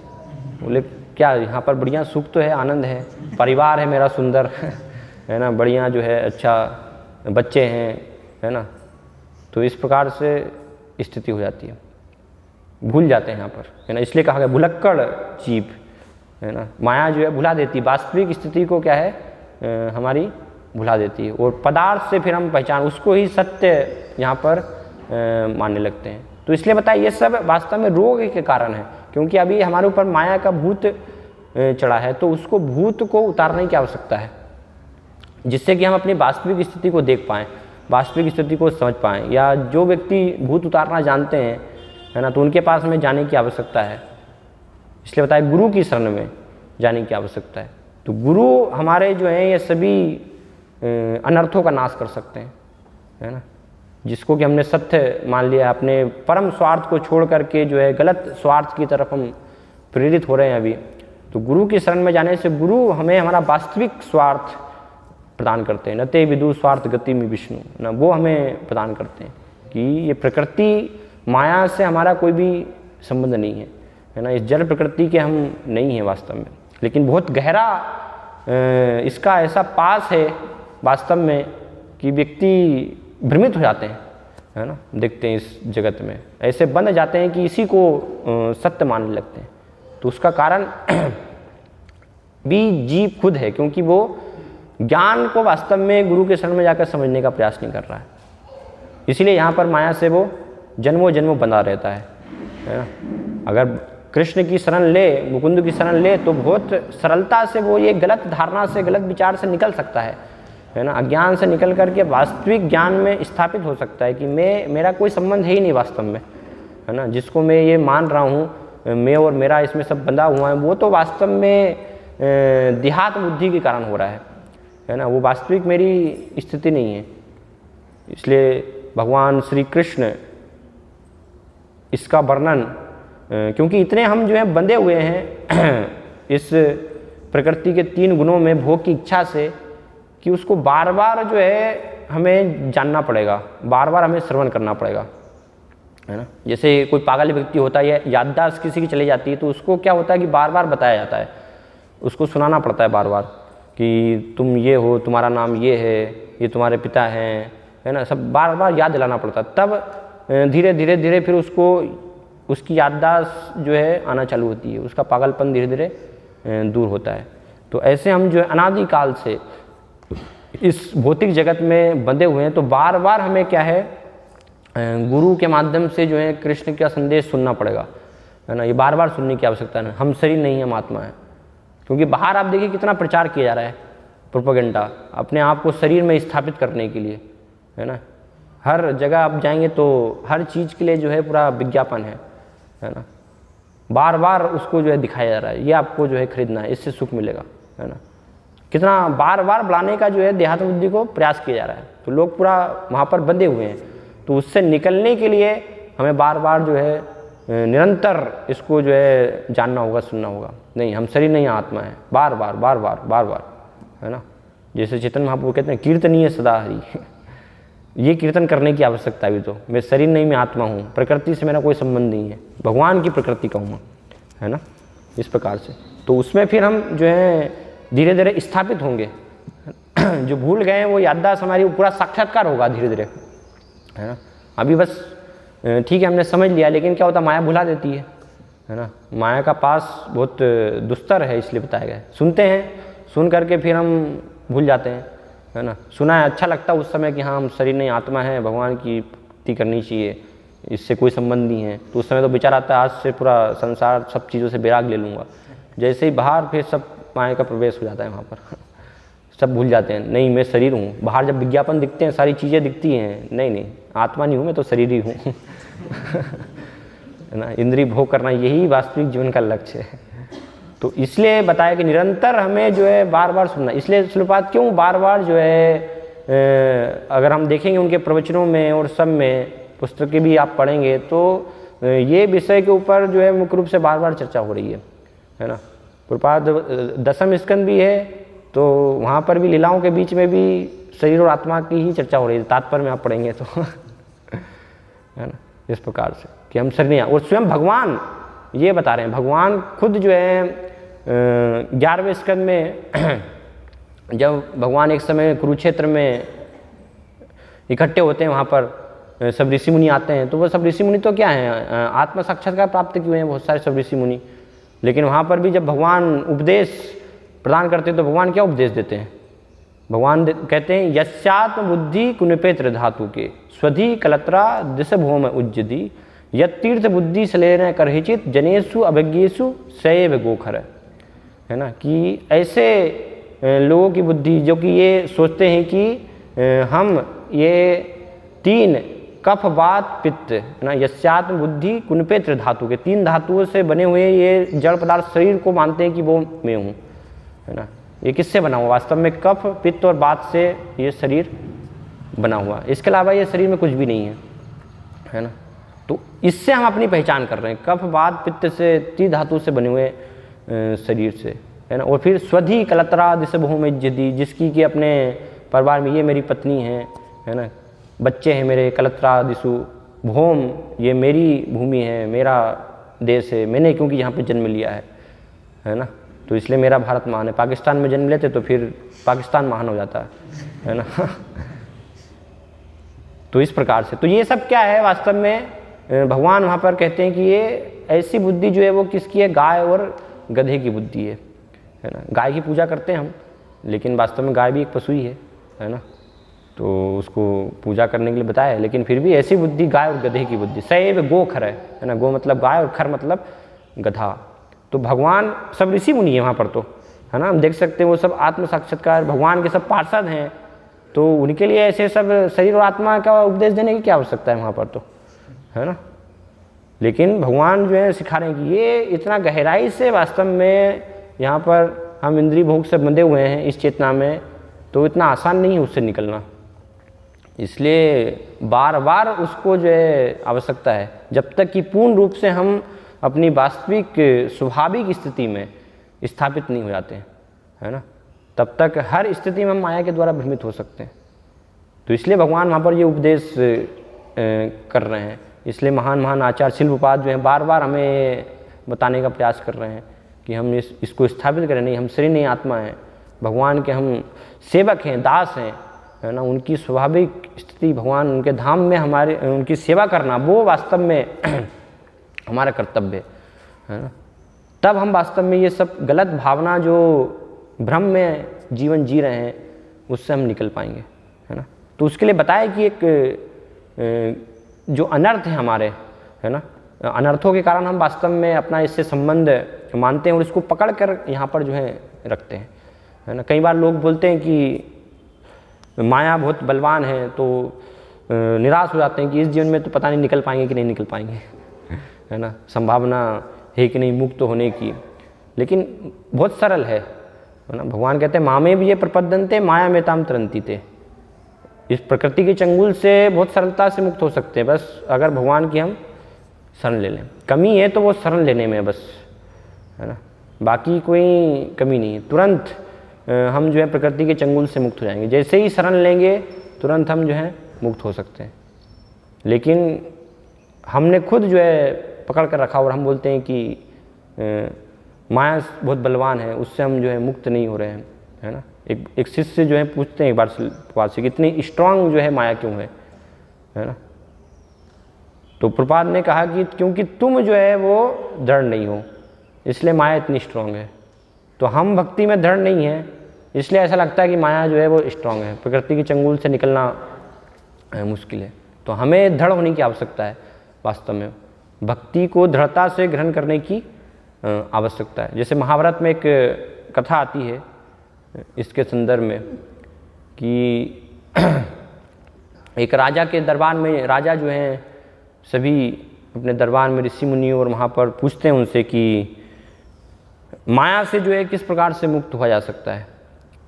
बोले क्या, यहाँ पर बढ़िया सुख तो है, आनंद है, परिवार है मेरा सुंदर है ना, बढ़िया जो है अच्छा बच्चे हैं, है ना। तो इस प्रकार से स्थिति हो जाती है, भूल जाते हैं यहाँ पर, है ना। इसलिए कहा गया भुलक्कड़ जीव, है ना, माया जो है भुला देती, वास्तविक स्थिति को क्या है हमारी भुला देती है, और पदार्थ से फिर हम पहचान, उसको ही सत्य यहाँ पर मानने लगते हैं। तो इसलिए बताइए ये सब वास्तव में रोग के कारण है, क्योंकि अभी हमारे ऊपर माया का भूत चढ़ा है, तो उसको भूत को उतारने की आवश्यकता है, जिससे कि हम अपनी वास्तविक स्थिति को देख पाएँ। वास्तविक स्थिति को समझ पाएँ। या जो व्यक्ति भूत उतारना जानते हैं, है ना, तो उनके पास हमें जाने की आवश्यकता है। इसलिए बताया गुरु की शरण में जाने की आवश्यकता है। तो गुरु हमारे जो हैं ये सभी अनर्थों का नाश कर सकते हैं, है ना। जिसको कि हमने सत्य मान लिया, अपने परम स्वार्थ को छोड़ करके जो है गलत स्वार्थ की तरफ हम प्रेरित हो रहे हैं अभी। तो गुरु की शरण में जाने से गुरु हमें हमारा वास्तविक स्वार्थ प्रदान करते हैं। न ते विदु स्वार्थ गति में विष्णु, ना वो हमें प्रदान करते हैं कि ये प्रकृति माया से हमारा कोई भी संबंध नहीं है ना। इस जड़ प्रकृति के हम नहीं हैं वास्तव में, लेकिन बहुत गहरा इसका ऐसा पास है वास्तव में कि व्यक्ति भ्रमित हो जाते हैं, है ना। देखते हैं इस जगत में ऐसे बंध जाते हैं कि इसी को सत्य मानने लगते हैं। तो उसका कारण भी जीव खुद है, क्योंकि वो ज्ञान को वास्तव में गुरु के शरण में जाकर समझने का प्रयास नहीं कर रहा है। इसीलिए यहाँ पर माया से वो जन्मों जन्मों बंधा रहता है ना। अगर कृष्ण की शरण ले, मुकुंद की शरण ले, तो बहुत सरलता से वो ये गलत धारणा से, गलत विचार से निकल सकता है ना। अज्ञान से निकल करके वास्तविक ज्ञान में स्थापित हो सकता है कि मेरा कोई संबंध है ही नहीं वास्तव में, है ना। जिसको मैं ये मान रहा हूँ मैं और मेरा इसमें सब बंधा हुआ है, वो तो वास्तव में देहात बुद्धि के कारण हो रहा है ना। वो वास्तविक मेरी स्थिति नहीं है। इसलिए भगवान श्री कृष्ण इसका वर्णन, क्योंकि इतने हम जो है बंधे हुए हैं इस प्रकृति के 3 गुणों में, भोग की इच्छा से, कि उसको बार बार जो है हमें जानना पड़ेगा, बार बार हमें श्रवण करना पड़ेगा, है ना। जैसे कोई पागल व्यक्ति होता है, याददाश्त किसी की चली जाती है, तो उसको क्या होता है कि बार बार बताया जाता है, उसको सुनाना पड़ता है बार बार कि तुम ये हो, तुम्हारा नाम ये है, ये तुम्हारे पिता हैं, है ना। सब बार बार याद दिलाना पड़ता है। तब धीरे धीरे धीरे फिर उसको उसकी याददाश्त जो है आना चालू होती है, उसका पागलपन धीरे धीरे दूर होता है। तो ऐसे हम जो है अनादिकाल से इस भौतिक जगत में बंधे हुए हैं। तो बार बार हमें क्या है, गुरु के माध्यम से जो है कृष्ण का संदेश सुनना पड़ेगा, है ना। ये बार बार सुनने की आवश्यकता है। हम शरीर नहीं हम आत्मा है। क्योंकि बाहर आप देखिए कितना प्रचार किया जा रहा है, प्रोपेगेंडा, अपने आप को शरीर में स्थापित करने के लिए, है ना। हर जगह आप जाएंगे तो हर चीज़ के लिए जो है पूरा विज्ञापन है ना। बार बार उसको जो है दिखाया जा रहा है, ये आपको जो है खरीदना है, इससे सुख मिलेगा, है ना। कितना बार बार बुलाने का जो है देहात बुद्धि को प्रयास किया जा रहा है। तो लोग पूरा वहाँ पर बंधे हुए हैं। तो उससे निकलने के लिए हमें बार बार जो है निरंतर इसको जो है जानना होगा, सुनना होगा। नहीं, हम शरीर नहीं आत्मा है, बार बार बार बार बार बार, है ना। जैसे चैतन्य महाप्रभु कहते हैं कीर्तनीय सदा हरि ये कीर्तन करने की आवश्यकता भी। तो मैं शरीर नहीं, मैं आत्मा हूँ, प्रकृति से मेरा कोई संबंध नहीं है, भगवान की प्रकृति का हूँ, है ना। इस प्रकार से तो उसमें फिर हम जो है धीरे धीरे स्थापित होंगे। जो भूल गए हैं वो याददाश्त हमारी पूरा साक्षात्कार होगा धीरे धीरे, है ना। अभी बस ठीक है हमने समझ लिया, लेकिन क्या होता माया भुला देती है ना। माया का पास बहुत दुस्तर है, इसलिए बताया गया है। सुनते हैं, सुन करके फिर हम भूल जाते हैं, है ना। सुना है, अच्छा लगता है उस समय कि हाँ हम शरीर नहीं आत्मा है, भगवान की भक्ति करनी चाहिए, इससे कोई संबंध नहीं है। तो उस समय तो विचार आता है आज से पूरा संसार सब चीज़ों से विराग ले लूँगा। जैसे ही बाहर फिर सब माया का प्रवेश हो जाता है वहाँ पर सब भूल जाते हैं, नहीं मैं शरीर हूँ। बाहर जब विज्ञापन दिखते हैं, सारी चीज़ें दिखती हैं, नहीं नहीं आत्मा नहीं हूँ मैं तो शरीर ही हूँ है ना। इंद्रिय भोग करना यही वास्तविक जीवन का लक्ष्य है। तो इसलिए बताया कि निरंतर हमें जो है बार बार सुनना। इसलिए श्रीपाद क्यों बार बार जो है अगर हम देखेंगे उनके प्रवचनों में और सब में, पुस्तकें भी आप पढ़ेंगे तो ये विषय के ऊपर जो है मुख्य रूप से बार बार चर्चा हो रही है ना। श्रीपाद 10वें स्कंद भी है, तो वहाँ पर भी लीलाओं के बीच में भी शरीर और आत्मा की ही चर्चा हो रही है। तात्पर्य में आप पढ़ेंगे तो है ना। इस प्रकार से कि हम शरीर नहीं, और स्वयं भगवान ये बता रहे हैं, भगवान खुद जो है 11वें स्कंद में जब भगवान एक समय कुरुक्षेत्र में इकट्ठे होते हैं, वहाँ पर सब ऋषि मुनि आते हैं। तो वो सब ऋषि मुनि तो क्या हैं, आत्म साक्षात्कार प्राप्त किए हैं बहुत सारे सब ऋषि मुनि। लेकिन वहाँ पर भी जब भगवान उपदेश प्रदान करते हैं तो भगवान क्या उपदेश देते हैं, भगवान कहते हैं यस्यात्म बुद्धि कुनिपेत्र धातु के स्वधि कलत्रा दिश भौम उज्जति यतीर्थ बुद्धि सलेन करहिचित जनेषु अभिज्ञेषु सैव गोखर, है ना। कि ऐसे लोगों की बुद्धि जो कि ये सोचते हैं कि हम ये 3 कफ वात पित्त है ना, यस्यात्म बुद्धि कुनपे त्रिधातु के 3 धातुओं से बने हुए ये जड़ पदार्थ शरीर को मानते हैं कि वो मैं हूँ, है ना। ये किससे बना हुआ? वास्तव में कफ पित्त और वात से ये शरीर बना हुआ, इसके अलावा ये शरीर में कुछ भी नहीं है ना। तो इससे हम अपनी पहचान कर रहे हैं, कफ वात पित्त से 3 धातु से बने हुए शरीर से, है ना। और फिर स्वधि कलत्रा दिस भूमि जदी, जिसकी कि अपने परिवार में ये मेरी पत्नी है ना, बच्चे हैं मेरे, कलत्रा दिशु भूम, ये मेरी भूमि है, मेरा देश है, मैंने क्योंकि यहाँ पे जन्म लिया है ना, तो इसलिए मेरा भारत महान है। पाकिस्तान में जन्म लेते तो फिर पाकिस्तान महान हो जाता है ना। तो इस प्रकार से, तो ये सब क्या है वास्तव में, भगवान वहाँ पर कहते हैं कि ये ऐसी बुद्धि जो है वो किसकी है? गाय और गधे की बुद्धि है ना। गाय की पूजा करते हैं हम, लेकिन वास्तव में गाय भी एक पशु ही है ना, तो उसको पूजा करने के लिए बताया है, लेकिन फिर भी ऐसी बुद्धि गाय और गधे की बुद्धि। सैव गो खर है ना, गो मतलब गाय और खर मतलब गधा। तो भगवान सब ऋषि मुनि है वहाँ पर, तो है ना, हम देख सकते हैं वो सब आत्म साक्षात्कार भगवान के सब पार्षद हैं, तो उनके लिए ऐसे सब शरीर और आत्मा का उपदेश देने की क्या आवश्यकता है वहाँ पर, तो है ना। लेकिन भगवान जो है सिखा रहे हैं कि ये इतना गहराई से वास्तव में यहाँ पर हम इंद्रिय भोग से बंधे हुए हैं इस चेतना में, तो इतना आसान नहीं है उससे निकलना। इसलिए बार बार उसको जो है आवश्यकता है, जब तक कि पूर्ण रूप से हम अपनी वास्तविक स्वाभाविक स्थिति में स्थापित नहीं हो जाते हैं, है ना, तब तक हर स्थिति में हम माया के द्वारा भ्रमित हो सकते हैं। तो इसलिए भगवान वहाँ पर ये उपदेश कर रहे हैं। इसलिए महान महान आचार्य शिल्पपाद जो हैं बार बार हमें बताने का प्रयास कर रहे हैं कि हम इसको स्थापित करें, नहीं हम शरीर नहीं आत्मा हैं, भगवान के हम सेवक हैं, दास हैं, है ना। उनकी स्वाभाविक स्थिति भगवान उनके धाम में हमारे उनकी सेवा करना वो वास्तव में हमारा कर्तव्य है ना। तब हम वास्तव में ये सब गलत भावना जो भ्रम में जीवन जी रहे हैं उससे हम निकल पाएंगे, है ना। तो उसके लिए बताया कि एक जो अनर्थ है हमारे, है ना, अनर्थों के कारण हम वास्तव में अपना इससे संबंध मानते हैं और इसको पकड़ कर यहाँ पर जो है रखते हैं, है ना। कई बार लोग बोलते हैं कि माया बहुत बलवान है, तो निराश हो जाते हैं कि इस जीवन में तो पता नहीं निकल पाएंगे कि नहीं निकल पाएंगे, है ना, संभावना है कि नहीं मुक्त होने की। लेकिन बहुत सरल है ना। भगवान कहते हैं मामे भी ये प्रपद्यन्ते माया में ताम तरंती थे। इस प्रकृति के चंगुल से बहुत सरलता से मुक्त हो सकते हैं, बस अगर भगवान की हम शरण ले लें। कमी है तो वो शरण लेने में बस, है ना, बाकी कोई कमी नहीं है। तुरंत हम जो है प्रकृति के चंगुल से मुक्त हो जाएंगे, जैसे ही शरण लेंगे तुरंत हम जो है मुक्त हो सकते हैं। लेकिन हमने खुद जो है पकड़ कर रखा और हम बोलते हैं कि माया बहुत बलवान है, उससे हम जो है मुक्त नहीं हो रहे हैं, है ना। एक शिष्य जो है पूछते हैं एक बार से कितनी स्ट्रांग जो है माया क्यों है ना। तो प्रपाद ने कहा कि क्योंकि तुम जो है वो दृढ़ नहीं हो, इसलिए माया इतनी स्ट्रांग है। तो हम भक्ति में दृढ़ नहीं है, इसलिए ऐसा लगता है कि माया जो है वो स्ट्रांग है, प्रकृति के चंगुल से निकलना मुश्किल है। तो हमें दृढ़ होने की आवश्यकता है। वास्तव में भक्ति को दृढ़ता से ग्रहण करने की आवश्यकता है। जैसे महाभारत में एक कथा आती है इसके संदर्भ में कि एक राजा के दरबार में, राजा जो हैं सभी अपने दरबार में ऋषि मुनि और वहाँ पर पूछते हैं उनसे कि माया से जो है किस प्रकार से मुक्त हुआ जा सकता है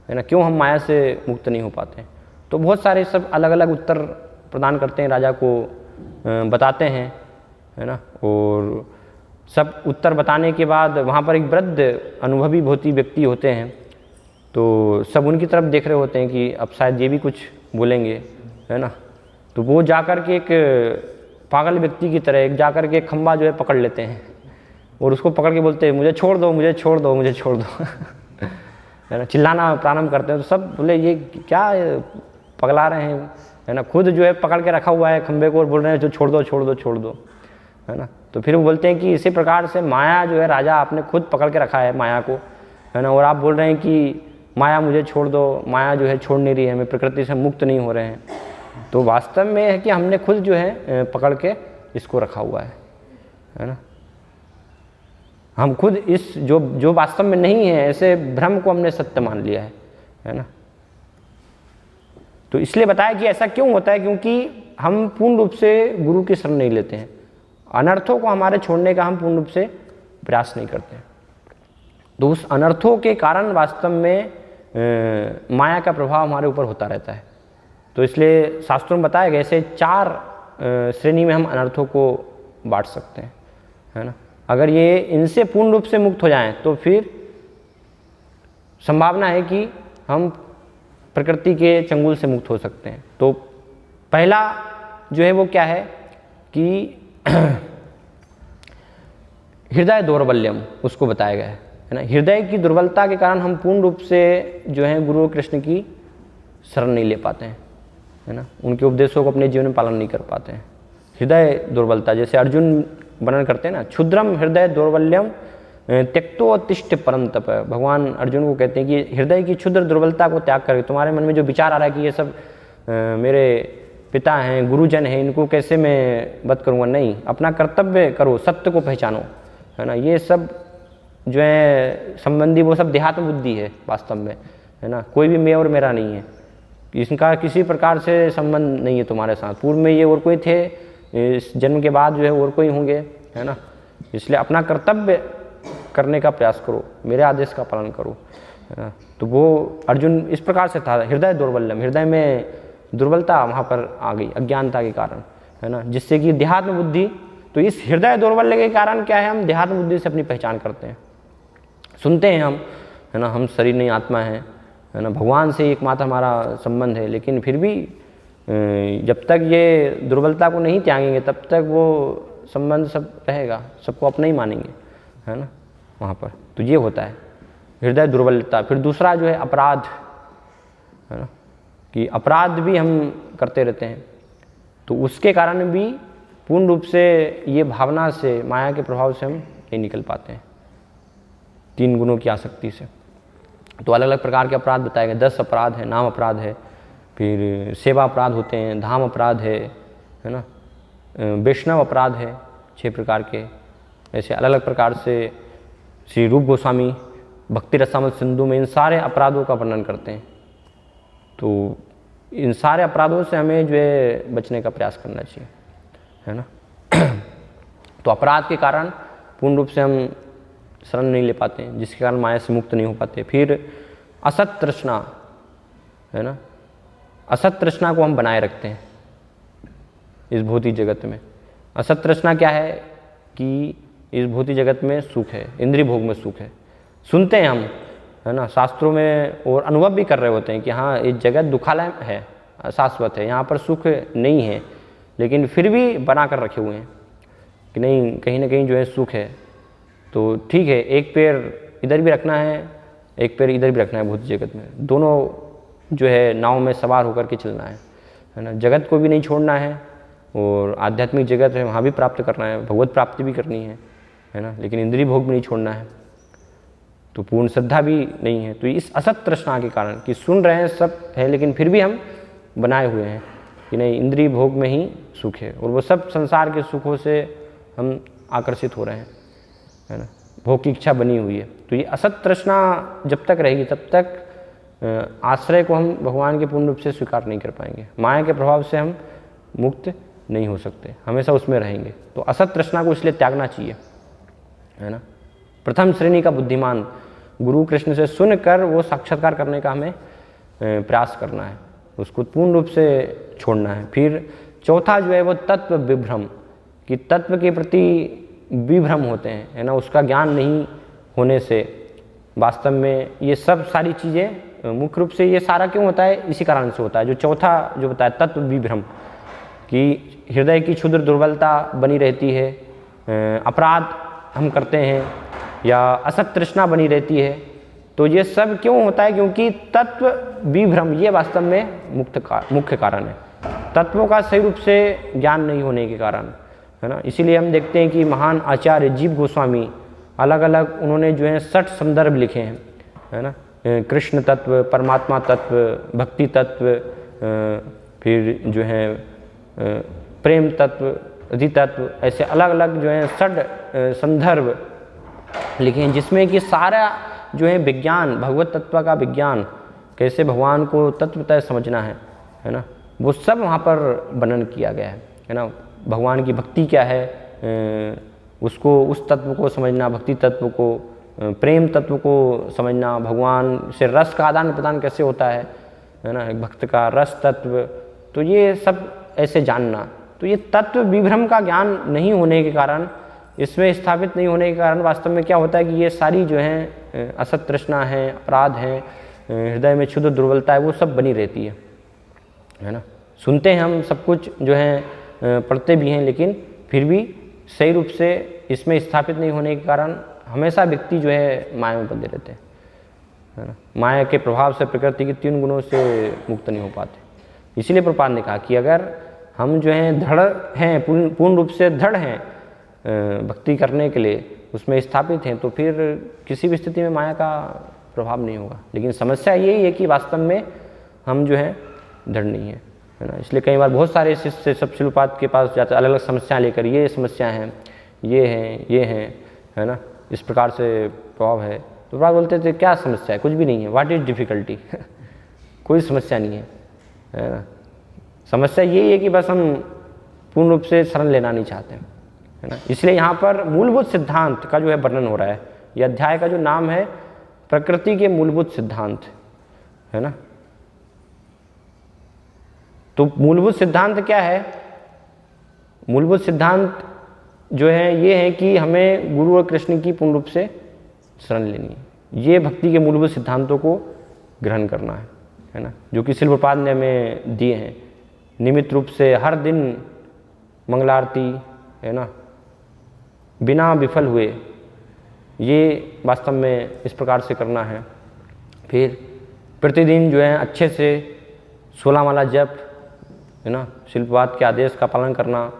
ना, क्यों हम माया से मुक्त नहीं हो पाते हैं। तो बहुत सारे सब अलग अलग उत्तर प्रदान करते हैं, राजा को बताते हैं, है ना। और सब उत्तर बताने के बाद वहाँ पर एक वृद्ध अनुभवी बहुत ही व्यक्ति होते हैं, तो सब उनकी तरफ देख रहे होते हैं कि अब शायद ये भी कुछ बोलेंगे, है ना। तो वो जाकर के एक पागल व्यक्ति की तरह एक जाकर के खंबा जो है पकड़ लेते हैं और उसको पकड़ के बोलते हैं मुझे छोड़ दो, मुझे छोड़ दो, मुझे छोड़ दो, है ना। चिल्लाना प्रारंभ करते हैं। तो सब बोले ये क्या पगला रहे हैं, है ना। खुद जो है पकड़ के रखा हुआ है खंबे को और बोल रहे हैं जो छोड़ दो छोड़ दो छोड़ दो, है ना। तो फिर वो बोलते हैं कि इसी प्रकार से माया जो है, राजा आपने खुद पकड़ के रखा है माया को, है ना, और आप बोल रहे हैं कि माया मुझे छोड़ दो, माया जो है छोड़ नहीं रही है, हमें प्रकृति से मुक्त नहीं हो रहे हैं। तो वास्तव में है कि हमने खुद जो है पकड़ के इसको रखा हुआ है ना। हम खुद इस जो वास्तव में नहीं है ऐसे भ्रम को हमने सत्य मान लिया है ना। तो इसलिए बताया कि ऐसा क्यों होता है, क्योंकि हम पूर्ण रूप से गुरु की शरण नहीं लेते हैं, अनर्थों को हमारे छोड़ने का हम पूर्ण रूप से प्रयास नहीं करते। तो उस अनर्थों के कारण वास्तव में माया का प्रभाव हमारे ऊपर होता रहता है। तो इसलिए शास्त्रों में बताया गया ऐसे 4 श्रेणी में हम अनर्थों को बांट सकते हैं, है ना। अगर ये इनसे पूर्ण रूप से मुक्त हो जाएं तो फिर संभावना है कि हम प्रकृति के चंगुल से मुक्त हो सकते हैं। तो पहला जो है वो क्या है कि हृदय दौर्बल्यम, उसको बताया गया है ना। हृदय की दुर्बलता के कारण हम पूर्ण रूप से जो है गुरु कृष्ण की शरण नहीं ले पाते हैं, है ना, उनके उपदेशों को अपने जीवन में पालन नहीं कर पाते हैं। हृदय दुर्बलता, जैसे अर्जुन वर्णन करते हैं ना, क्षुद्रम हृदय दौर्बल्यम त्यक्तो तिष्ठ परम तप। भगवान अर्जुन को कहते हैं कि हृदय की क्षुद्र दुर्बलता को त्याग करके, तुम्हारे मन में जो विचार आ रहा है कि ये सब मेरे पिता हैं, गुरुजन हैं, इनको कैसे मैं वध करूँगा, नहीं, अपना कर्तव्य करो, सत्य को पहचानो, है ना। ये सब जो है संबंधी वो सब देहात्म बुद्धि है वास्तव में, है ना। कोई भी मैं और मेरा नहीं है, इसका किसी प्रकार से संबंध नहीं है तुम्हारे साथ। पूर्व में ये और कोई थे, इस जन्म के बाद जो है और कोई होंगे, है ना। इसलिए अपना कर्तव्य करने का प्रयास करो, मेरे आदेश का पालन करो, है ना। तो वो अर्जुन इस प्रकार से था, हृदय दौर्बल्यम, हृदय में दुर्बलता वहाँ पर आ गई अज्ञानता के कारण, है ना, जिससे कि देहात्म बुद्धि। तो इस हृदय दौर्बल्य के कारण क्या है, हम देहात्म बुद्धि से अपनी पहचान करते हैं, सुनते हैं हम, है ना, हम शरीर नहीं आत्मा है ना, भगवान से एकमात्र हमारा संबंध है, लेकिन फिर भी जब तक ये दुर्बलता को नहीं त्यागेंगे तब तक वो संबंध सब रहेगा, सबको अपना ही मानेंगे, है ना, वहाँ पर। तो ये होता है हृदय दुर्बलता। फिर दूसरा जो है अपराध, है ना, कि अपराध भी हम करते रहते हैं, तो उसके कारण भी पूर्ण रूप से ये भावना से, माया के प्रभाव से हम नहीं निकल पाते हैं, 3 गुणों की आसक्ति से। तो अलग अलग प्रकार के अपराध बताए गए, 10 अपराध है, नाम अपराध है, फिर सेवा अपराध होते हैं, धाम अपराध है ना, वैष्णव अपराध है 6 प्रकार के। ऐसे अलग अलग प्रकार से श्री रूप गोस्वामी भक्ति रसामृत सिंधु में इन सारे अपराधों का वर्णन करते हैं। तो इन सारे अपराधों से हमें जो है बचने का प्रयास करना चाहिए, है ना। तो अपराध के कारण पूर्ण रूप से हम शरण नहीं ले पाते हैं, जिसके कारण माया से मुक्त नहीं हो पाते। फिर असत तृष्णा, है ना, असत तृष्णा को हम बनाए रखते हैं इस भौतिक जगत में। असत तृष्णा क्या है कि इस भौतिक जगत में सुख है, इंद्रिय भोग में सुख है, सुनते हैं हम, है ना, शास्त्रों में, और अनुभव भी कर रहे होते हैं कि हाँ इस जगत दुखालय है, शाश्वत है, यहाँ पर सुख नहीं है, लेकिन फिर भी बना कर रखे हुए हैं कि नहीं, कहीं ना कहीं जो है सुख है। तो ठीक है, एक पैर इधर भी रखना है, एक पैर इधर भी रखना है भौतिक जगत में, दोनों जो है नाव में सवार होकर के चलना है ना। जगत को भी नहीं छोड़ना है और आध्यात्मिक जगत है वहाँ भी प्राप्त करना है, भगवत प्राप्ति भी करनी है ना, लेकिन इंद्रिय भोग भी नहीं छोड़ना है। तो पूर्ण श्रद्धा भी नहीं है। तो इस असत तृष्णा के कारण कि सुन रहे हैं सब है, लेकिन फिर भी हम बनाए हुए हैं कि नहीं, इंद्रिय भोग में ही सुख है, और वो सब संसार के सुखों से हम आकर्षित हो रहे हैं, है ना, भोग की इच्छा बनी हुई है। तो ये असत तृष्णा जब तक रहेगी तब तक आश्रय को हम भगवान के पूर्ण रूप से स्वीकार नहीं कर पाएंगे, माया के प्रभाव से हम मुक्त नहीं हो सकते, हमेशा उसमें रहेंगे। तो असत तृष्णा को इसलिए त्यागना चाहिए, है ना। प्रथम श्रेणी का बुद्धिमान गुरु कृष्ण से सुनकर वो साक्षात्कार करने का हमें प्रयास करना है, उसको पूर्ण रूप से छोड़ना है। फिर चौथा जो है वो तत्व विभ्रम, कि तत्व के प्रति विभ्रम होते हैं, है ना, उसका ज्ञान नहीं होने से वास्तव में ये सब सारी चीज़ें, मुख्य रूप से ये सारा क्यों होता है, इसी कारण से होता है। जो चौथा जो बताया तत्व विभ्रम, कि हृदय की क्षुद्र दुर्बलता बनी रहती है, अपराध हम करते हैं, या असत तृष्णा बनी रहती है। तो ये सब क्यों होता है, क्योंकि तत्व विभ्रम ये वास्तव में मुख्य कारण है, तत्वों का सही रूप से ज्ञान नहीं होने के कारण, है ना। इसीलिए हम देखते हैं कि महान आचार्य जीव गोस्वामी अलग अलग उन्होंने जो है 60 संदर्भ लिखे हैं, है ना, कृष्ण तत्व, परमात्मा तत्व, भक्ति तत्व, फिर जो है प्रेम तत्व, अधि तत्व, ऐसे अलग अलग जो है 60 संदर्भ लिखे हैं, जिसमें कि सारा जो है विज्ञान, भगवत तत्व का विज्ञान, कैसे भगवान को तत्वतः समझना है है ना, वो सब वहाँ पर वर्णन किया गया है ना। भगवान की भक्ति क्या है, उसको, उस तत्व को समझना, भक्ति तत्व को, प्रेम तत्व को समझना, भगवान से रस का आदान प्रदान कैसे होता है ना, एक भक्त का रस तत्व, तो ये सब ऐसे जानना। तो ये तत्व विभ्रम का ज्ञान नहीं होने के कारण, इसमें स्थापित नहीं होने के कारण वास्तव में क्या होता है कि ये सारी जो हैं असत तृष्णा है, अपराध हैं, हृदय में क्षुद्र दुर्बलता है, वो सब बनी रहती है ना। सुनते हैं हम सब कुछ जो है, पढ़ते भी हैं, लेकिन फिर भी सही रूप से इसमें स्थापित नहीं होने के कारण हमेशा व्यक्ति जो है माया में बंधे रहते हैं, है ना। माया के प्रभाव से, प्रकृति के 3 गुणों से मुक्त नहीं हो पाते। इसीलिए प्रभुपाद ने कहा कि अगर हम जो हैं दृढ़ हैं, पूर्ण रूप से दृढ़ हैं भक्ति करने के लिए, उसमें स्थापित हैं, तो फिर किसी भी स्थिति में माया का प्रभाव नहीं होगा। लेकिन समस्या यही है कि वास्तव में हम जो हैं दृढ़ नहीं है ना। इसलिए कई बार बहुत सारे शिष्य सब शिलपाद के पास जाते, अलग अलग समस्याएं लेकर, ये समस्या हैं, ये हैं, ये हैं, है ना, इस प्रकार से प्रभाव है। तो प्रभुपाद बोलते थे क्या समस्या है, कुछ भी नहीं है, व्हाट इज डिफिकल्टी कोई समस्या नहीं है ना। समस्या यही है कि बस हम पूर्ण रूप से शरण लेना नहीं चाहते, है ना। इसलिए यहाँ पर मूलभूत सिद्धांत का जो है वर्णन हो रहा है। यह अध्याय का जो नाम है प्रकृति के मूलभूत सिद्धांत, है ना। तो मूलभूत सिद्धांत क्या है? मूलभूत सिद्धांत जो है ये है कि हमें गुरु और कृष्ण की पूर्ण रूप से शरण लेनी है। ये भक्ति के मूलभूत सिद्धांतों को ग्रहण करना है ना, जो कि श्रील प्रभुपाद ने हमें दिए हैं। नियमित रूप से हर दिन मंगलारती, है ना, बिना विफल हुए, ये वास्तव में इस प्रकार से करना है। फिर प्रतिदिन जो है अच्छे से 16 माला जप, है ना, श्रील प्रभुपाद के आदेश का पालन करना,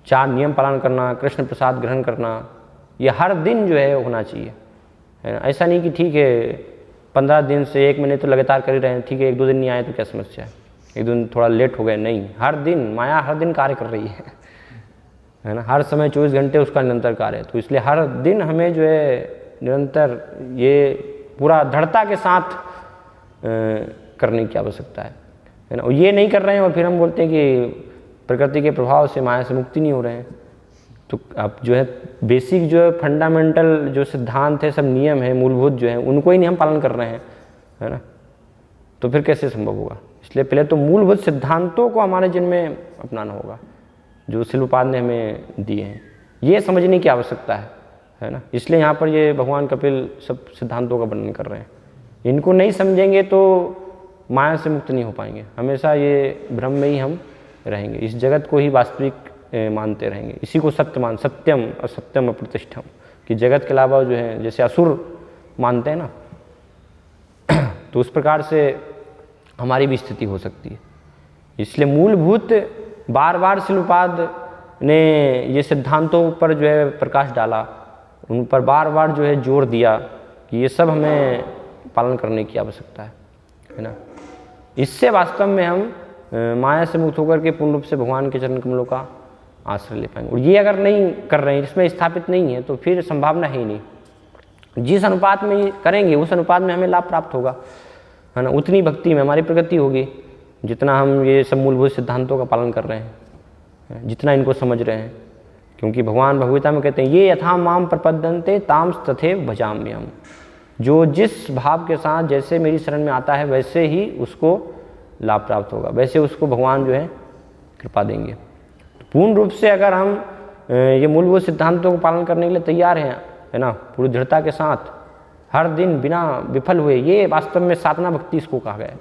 4 नियम पालन करना, कृष्ण प्रसाद ग्रहण करना, ये हर दिन जो है होना चाहिए, है ना। ऐसा नहीं कि ठीक है 15 दिन से 1 महीने तो लगातार कर ही रहे हैं, ठीक है 1-2 दिन नहीं आए तो क्या समस्या है, 1 दिन थोड़ा लेट हो गए, नहीं, हर दिन माया हर दिन कार्य कर रही है ना। हर समय 24 घंटे उसका निरंतर कार्य है। तो इसलिए हर दिन हमें जो है निरंतर ये पूरा दृढ़ता के साथ करने की आवश्यकता है ना। और ये नहीं कर रहे हैं और फिर हम बोलते हैं कि प्रकृति के प्रभाव से माया से मुक्ति नहीं हो रहे हैं। तो अब जो है बेसिक जो है फंडामेंटल जो सिद्धांत है, सब नियम है, मूलभूत जो है, उनको ही नहीं हम पालन कर रहे हैं, है ना, तो फिर कैसे संभव होगा। इसलिए पहले तो मूलभूत सिद्धांतों को हमारे जीवन में अपनाना होगा, जो श्रील प्रभुपाद ने हमें दिए हैं। ये समझने की आवश्यकता है ना। इसलिए यहाँ पर ये भगवान कपिल सब सिद्धांतों का वर्णन कर रहे हैं। इनको नहीं समझेंगे तो माया से मुक्त नहीं हो पाएंगे, हमेशा ये भ्रम में ही हम रहेंगे, इस जगत को ही वास्तविक मानते रहेंगे, इसी को सत्य मान, सत्यम और सत्यम अप्रतिष्ठम, कि जगत के अलावा जो है जैसे असुर मानते हैं ना, तो उस प्रकार से हमारी भी स्थिति हो सकती है। इसलिए मूलभूत बार बार श्रील प्रभुपाद ने ये सिद्धांतों पर जो है प्रकाश डाला, उन पर बार बार जो है जोर दिया कि ये सब हमें पालन करने की आवश्यकता है ना। इससे वास्तव में हम माया से मुक्त होकर के पूर्ण रूप से भगवान के चरण कमलों का आश्रय ले पाएंगे। और ये अगर नहीं कर रहे हैं, इसमें स्थापित नहीं है, तो फिर संभावना है ही नहीं। जिस अनुपात में ये करेंगे उस अनुपात में हमें लाभ प्राप्त होगा, है ना, उतनी भक्ति में हमारी प्रगति होगी, जितना हम ये सब मूलभूत सिद्धांतों का पालन कर रहे हैं, जितना इनको समझ रहे हैं। क्योंकि भगवान भगवता में कहते हैं ये यथा माम प्रपद्यन्ते ताम तथैव भजाम्यहम्, जो जिस भाव के साथ जैसे मेरी शरण में आता है वैसे ही उसको लाभ प्राप्त होगा, वैसे उसको भगवान जो है कृपा देंगे। तो पूर्ण रूप से अगर हम ये मूलभूत सिद्धांतों को पालन करने के लिए तैयार हैं, है ना, पूरी दृढ़ता के साथ, हर दिन बिना विफल हुए, ये वास्तव में साधना भक्ति इसको कहा गया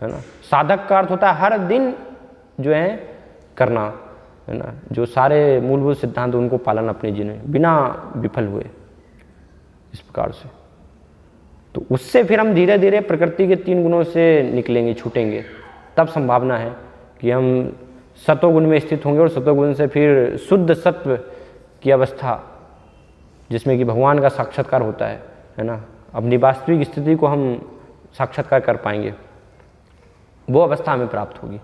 है ना। साधक का अर्थ होता है हर दिन जो है करना, है ना, जो सारे मूलभूत सिद्धांत उनको पालन अपने जीवन में बिना विफल हुए, इस प्रकार से। तो उससे फिर हम धीरे धीरे प्रकृति के 3 गुणों से निकलेंगे, छूटेंगे। तब संभावना है कि हम सतोगुण में स्थित होंगे और सतोगुण से फिर शुद्ध सत्व की अवस्था, जिसमें कि भगवान का साक्षात्कार होता है ना, अपनी वास्तविक स्थिति को हम साक्षात्कार कर पाएंगे, वो अवस्था हमें प्राप्त होगी।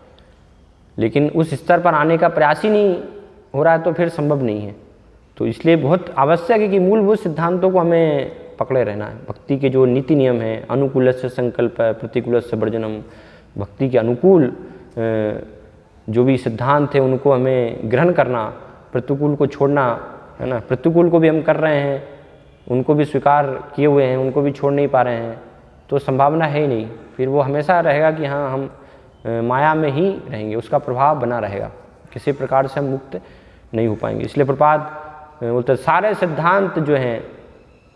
लेकिन उस स्तर पर आने का प्रयास ही नहीं हो रहा है तो फिर संभव नहीं है। तो इसलिए बहुत आवश्यक है कि मूलभूत सिद्धांतों को हमें पकड़े रहना है। भक्ति के जो नीति नियम हैं, अनुकूल से संकल्प, प्रतिकूल से वर्जनम, भक्ति के अनुकूल जो भी सिद्धांत है उनको हमें ग्रहण करना, प्रतिकूल को छोड़ना, है ना। प्रतिकूल को भी हम कर रहे हैं, उनको भी स्वीकार किए हुए हैं, उनको भी छोड़ नहीं पा रहे हैं, तो संभावना है ही नहीं। फिर वो हमेशा रहेगा कि हाँ हम माया में ही रहेंगे, उसका प्रभाव बना रहेगा, किसी प्रकार से हम मुक्त नहीं हो पाएंगे। इसलिए प्रपात बोलते सारे सिद्धांत जो हैं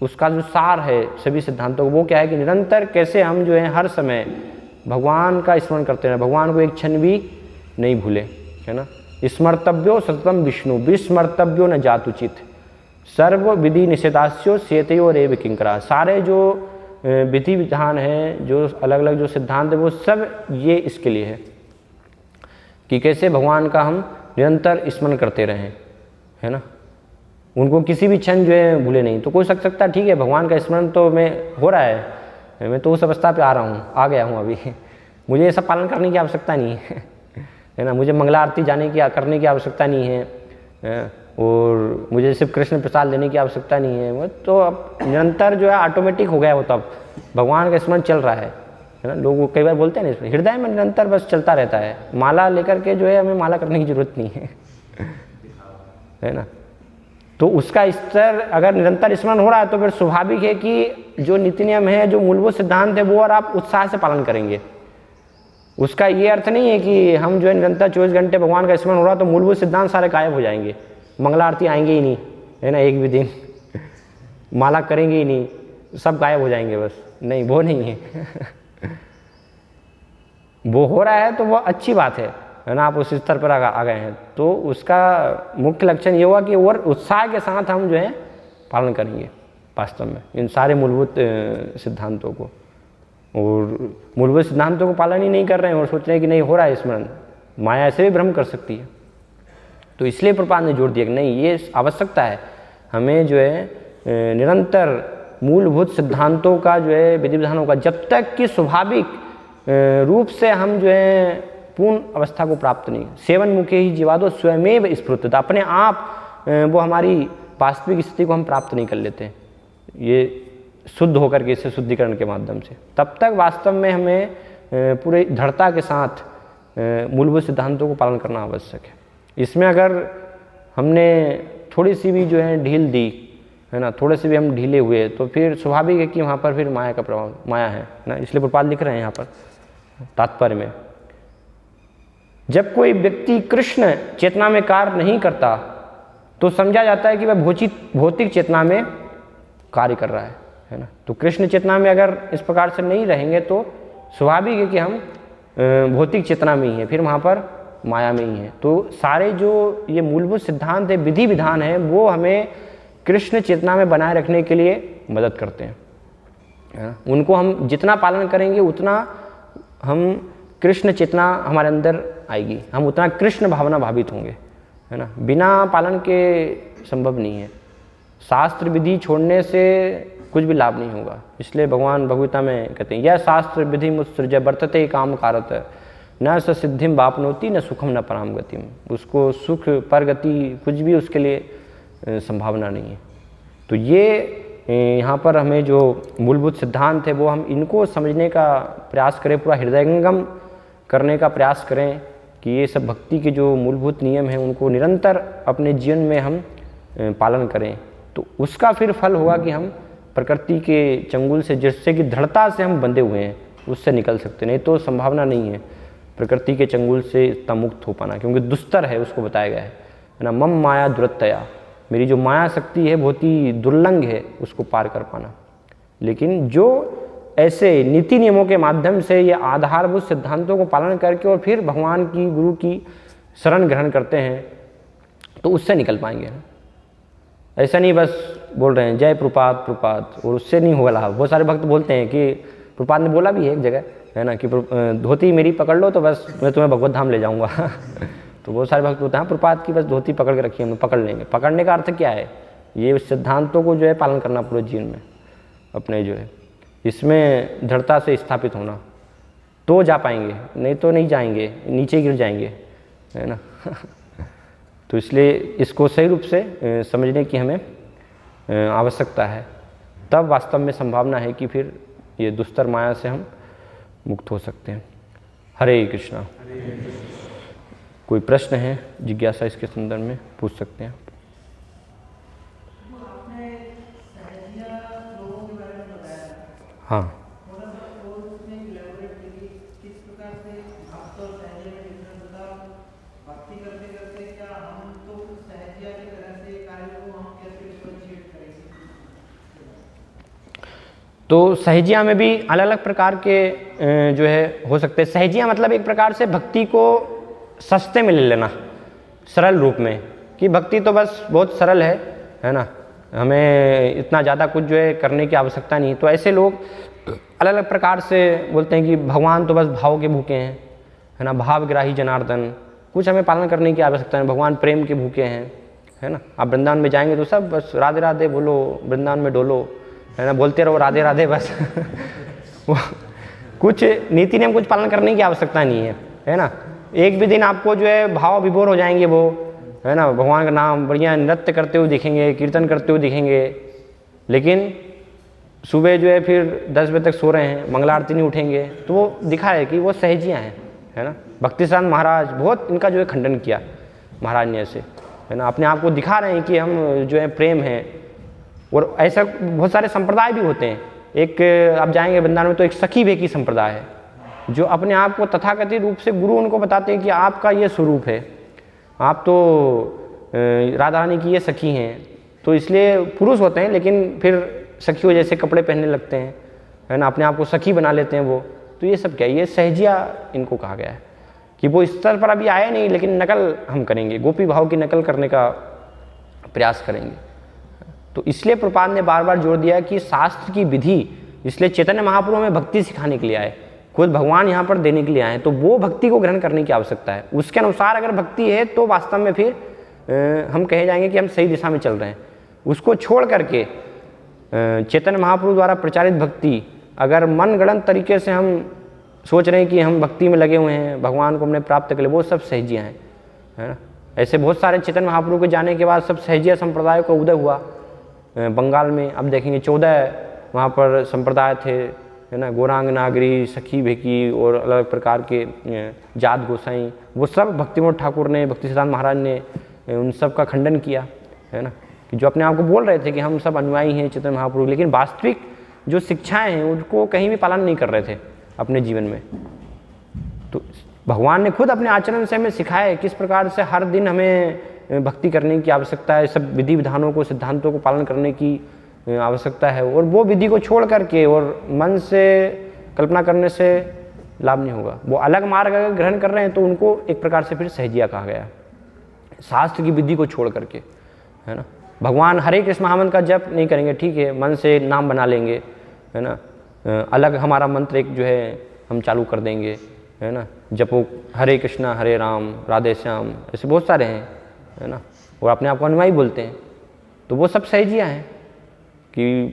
उसका जो सार है सभी सिद्धांतों को, वो क्या है कि निरंतर कैसे हम जो है हर समय भगवान का स्मरण करते रहें, भगवान को एक क्षण भी नहीं भूले, है ना। स्मर्तव्यो सततम विष्णु विस्मर्तव्यो न जातुचित सर्व विधि निषेधास्यो सेतयो रेव किंकरा। सारे जो विधि विधान है, जो अलग अलग जो सिद्धांत है, वो सब ये इसके लिए है कि कैसे भगवान का हम निरंतर स्मरण करते रहें, है ना। उनको किसी भी क्षण जो है भूले नहीं। तो कोई सोच सकता है ठीक है भगवान का स्मरण तो मैं हो रहा है, मैं तो उस अवस्था पे आ गया हूँ अभी, मुझे ये सब पालन करने की आवश्यकता नहीं है ना। मुझे मंगला आरती करने की आवश्यकता नहीं है, और मुझे सिर्फ कृष्ण प्रसाद लेने की आवश्यकता नहीं है। वो तो अब निरंतर जो है ऑटोमेटिक हो गया, वो तब भगवान का स्मरण चल रहा है ना। लोग कई बार बोलते हैं ना, इसमें हृदय में निरंतर बस चलता रहता है, माला लेकर के जो है हमें माला करने की जरूरत नहीं है ना। तो उसका स्तर अगर निरंतर स्मरण हो रहा है तो फिर स्वाभाविक है कि जो नीति नियम है, जो मूलभूत सिद्धांत है, वो और आप उत्साह से पालन करेंगे। उसका ये अर्थ नहीं है कि हम जो है निरंतर 24 घंटे भगवान का स्मरण हो रहा तो मूलभूत सिद्धांत सारे गायब हो जाएंगे, मंगला आरती आएंगे ही नहीं, है ना, एक भी दिन माला करेंगे ही नहीं, सब गायब हो जाएंगे बस। नहीं, वो नहीं है वो हो रहा है तो वो अच्छी बात है ना। आप उस स्तर पर आ गए हैं तो उसका मुख्य लक्षण ये हुआ कि और उत्साह के साथ हम जो है पालन करेंगे वास्तव में इन सारे मूलभूत सिद्धांतों को। और मूलभूत सिद्धांतों को पालन ही नहीं कर रहे हैं और सोच रहे हैं कि नहीं हो रहा है स्मरण, माया ऐसे भी भ्रम कर सकती है। तो इसलिए प्रपात ने जोर दिया कि नहीं, ये आवश्यकता है हमें जो है निरंतर मूलभूत सिद्धांतों का जो है विधि विधानों का, जब तक कि स्वाभाविक रूप से हम जो है पूर्ण अवस्था को प्राप्त नहीं, सेवन मुखे ही जीवादो स्वयमेव स्फुरत, अपने आप वो हमारी वास्तविक स्थिति को हम प्राप्त नहीं कर लेते, ये शुद्ध होकर के इससे शुद्धिकरण के माध्यम से, तब तक वास्तव में हमें पूरे दृढ़ता के साथ मूलभूत सिद्धांतों को पालन करना आवश्यक है। इसमें अगर हमने थोड़ी सी भी जो है ढील दी, है ना, थोड़े से भी हम ढीले हुए तो फिर स्वाभाविक है कि वहाँ पर फिर माया का प्रभाव, माया है ना। इसलिए प्रपात लिख रहे हैं यहाँ पर तात्पर्य में, जब कोई व्यक्ति कृष्ण चेतना में कार्य नहीं करता तो समझा जाता है कि वह भौतिक चेतना में कार्य कर रहा है ना। तो कृष्ण चेतना में अगर इस प्रकार से नहीं रहेंगे तो स्वाभाविक है कि हम भौतिक चेतना में ही हैं, फिर वहाँ पर माया में ही है। तो सारे जो ये मूलभूत सिद्धांत है, विधि विधान है, वो हमें कृष्ण चेतना में बनाए रखने के लिए मदद करते हैं। उनको हम जितना पालन करेंगे उतना हम कृष्ण चेतना हमारे अंदर आएगी, हम उतना कृष्ण भावना भावित होंगे, है ना। बिना पालन के संभव नहीं है, शास्त्र विधि छोड़ने से कुछ भी लाभ नहीं होगा। इसलिए भगवान भगवता में कहते हैं यह शास्त्र विधि मुत्सृज्य वर्तते काम कारत न स सिद्धिम वापनोति न सुखम न पराम गतिम। उसको सुख पर गति कुछ भी उसके लिए संभावना नहीं है। तो ये यहाँ पर हमें जो मूलभूत सिद्धांत है वो हम इनको समझने का प्रयास करें, पूरा हृदयंगम करने का प्रयास करें कि ये सब भक्ति के जो मूलभूत नियम हैं उनको निरंतर अपने जीवन में हम पालन करें। तो उसका फिर फल होगा कि हम प्रकृति के चंगुल से, जिससे कि दृढ़ता से हम बंधे हुए हैं, उससे निकल सकते, नहीं तो संभावना नहीं है प्रकृति के चंगुल से इतना मुक्त हो पाना, क्योंकि दुस्तर है, उसको बताया गया है ना। मम माया दुरत्तया, मेरी जो माया शक्ति है बहुत ही दुर्लंघ है उसको पार कर पाना। लेकिन जो ऐसे नीति नियमों के माध्यम से ये आधारभूत सिद्धांतों को पालन करके और फिर भगवान की, गुरु की शरण ग्रहण करते हैं तो उससे निकल पाएंगे। ऐसा नहीं बस बोल रहे हैं जय प्रपात प्रपात और उससे नहीं होगा लाभ। बहुत सारे भक्त बोलते हैं कि प्रपात ने बोला भी है एक जगह, है ना, कि धोती मेरी पकड़ लो तो बस मैं तुम्हें भगवत धाम ले जाऊंगा तो बहुत सारे भक्त होते हैं प्रपात की बस धोती पकड़ के रखिए, हम पकड़ लेंगे। पकड़ने का अर्थ क्या है? ये सिद्धांतों को जो है पालन करना पूरे जीवन में अपने जो है इसमें दृढ़ता से स्थापित होना, तो जा पाएंगे, नहीं तो नहीं जाएंगे, नीचे गिर जाएंगे, है ना तो इसलिए इसको सही रूप से समझने की हमें आवश्यकता है, तब वास्तव में संभावना है कि फिर ये दुस्तर माया से हम मुक्त हो सकते हैं। हरे कृष्णा। कोई प्रश्न है, जिज्ञासा इसके संदर्भ में पूछ सकते हैं। हाँ, तो सहजिया में भी अलग अलग प्रकार के जो है हो सकते हैं। सहजिया मतलब एक प्रकार से भक्ति को सस्ते में ले लेना, सरल रूप में, कि भक्ति तो बस बहुत सरल है ना, हमें इतना ज़्यादा कुछ जो है करने की आवश्यकता नहीं। तो ऐसे लोग अलग अलग प्रकार से बोलते हैं कि भगवान तो बस भाव के भूखे हैं, है ना, भावग्राही जनार्दन, कुछ हमें पालन करने की आवश्यकता नहीं, भगवान प्रेम के भूखे हैं, है ना। आप वृंदावन में जाएंगे तो सब बस राधे राधे बोलो, वृंदावन में डोलो, है ना, बोलते रहो राधे राधे बस कुछ नीति नियम कुछ पालन करने की आवश्यकता नहीं है ना। एक भी दिन आपको जो है भाव विभोर हो जाएंगे वो, है ना, भगवान का नाम बढ़िया नृत्य करते हुए दिखेंगे, कीर्तन करते हुए दिखेंगे, लेकिन सुबह जो है फिर 10 बजे तक सो रहे हैं, मंगला आरती नहीं उठेंगे, तो वो दिखा है कि वो सहजियाँ हैं, है ना। भक्तिसानंद महाराज बहुत इनका जो है खंडन किया महाराज ने ऐसे, है ना, अपने आप को दिखा रहे हैं कि हम जो है प्रेम है। और ऐसा बहुत सारे संप्रदाय भी होते हैं। एक आप जाएंगे वृंदावन में तो एक सखी भेकी संप्रदाय है, जो अपने आप को तथाकथित रूप से गुरु उनको बताते हैं कि आपका ये स्वरूप है, आप तो राधा रानी की ये सखी हैं, तो इसलिए पुरुष होते हैं लेकिन फिर सखियों जैसे कपड़े पहनने लगते हैं, है ना, अपने आप को सखी बना लेते हैं वो। तो ये सब क्या है, ये सहजिया इनको कहा गया है कि वो इस स्तर पर अभी आए नहीं, लेकिन नकल हम करेंगे, गोपी भाव की नकल करने का प्रयास करेंगे। तो इसलिए प्रभुपाद ने बार बार जोर दिया कि शास्त्र की विधि, इसलिए चैतन्य महाप्रभु में भक्ति सिखाने के लिए आए, खुद भगवान यहाँ पर देने के लिए आए, तो वो भक्ति को ग्रहण करने की आवश्यकता है। उसके अनुसार अगर भक्ति है तो वास्तव में फिर हम कहे जाएंगे कि हम सही दिशा में चल रहे हैं। उसको छोड़ करके चैतन्य महाप्रभु द्वारा प्रचारित भक्ति, अगर मनगढ़ंत तरीके से हम सोच रहे हैं कि हम भक्ति में लगे हुए हैं, भगवान को हमने प्राप्त कर लिया, वो सब सहजियाँ हैं, है ना। ऐसे बहुत सारे चैतन्य महाप्रभु के जाने के बाद सब सहजिया संप्रदाय का उदय हुआ बंगाल में। अब देखेंगे 14 वहाँ पर संप्रदाय थे, है ना, गौरांग नागरी, सखी भेकी और अलग अलग प्रकार के जात गोसाई, वो सब भक्तिविनोद ठाकुर ने, भक्तिसिद्धांत महाराज ने उन सब का खंडन किया, है ना, कि जो अपने आप को बोल रहे थे कि हम सब अनुयायी हैं चैतन्य महाप्रभु, लेकिन वास्तविक जो शिक्षाएं हैं उनको कहीं भी पालन नहीं कर रहे थे अपने जीवन में। तो भगवान ने खुद अपने आचरण से हमें सिखाया है किस प्रकार से हर दिन हमें भक्ति करने की आवश्यकता है, सब विधि विधानों को, सिद्धांतों को पालन करने की आवश्यकता है। और वो विधि को छोड़ करके और मन से कल्पना करने से लाभ नहीं होगा। वो अलग मार्ग अगर ग्रहण कर रहे हैं तो उनको एक प्रकार से फिर सहजिया कहा गया, शास्त्र की विधि को छोड़ करके, है ना। भगवान हरे कृष्ण महामंत्र का जप नहीं करेंगे, ठीक है, मन से नाम बना लेंगे, है ना, अलग हमारा मंत्र एक जो है हम चालू कर देंगे, है ना, जपो हरे कृष्णा हरे राम राधे श्याम, ऐसे बहुत सारे हैं, है ना, और अपने आप को अनुयायी बोलते हैं। तो वो सब सहजियाँ हैं कि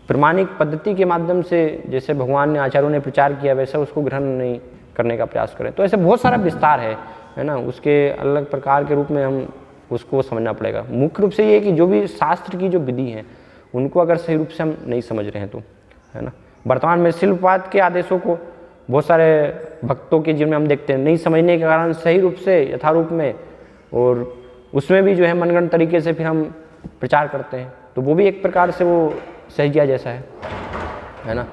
प्रमाणिक पद्धति के माध्यम से जैसे भगवान ने, आचार्यों ने प्रचार किया, वैसा उसको ग्रहण नहीं करने का प्रयास करें। तो ऐसे बहुत सारा विस्तार है ना, उसके अलग अलग प्रकार के रूप में हम उसको समझना पड़ेगा। मुख्य रूप से ये कि जो भी शास्त्र की जो विधि है उनको अगर सही रूप से हम नहीं समझ रहे हैं तो, है ना। वर्तमान में शिल्पवाद के आदेशों को बहुत सारे भक्तों के जीवन में हम देखते हैं, नहीं समझने के कारण सही रूप से यथारूप में, और उसमें भी जो है मनगढ़ंत तरीके से फिर हम प्रचार करते हैं, तो वो भी एक प्रकार से वो सहजिया जैसा है ना,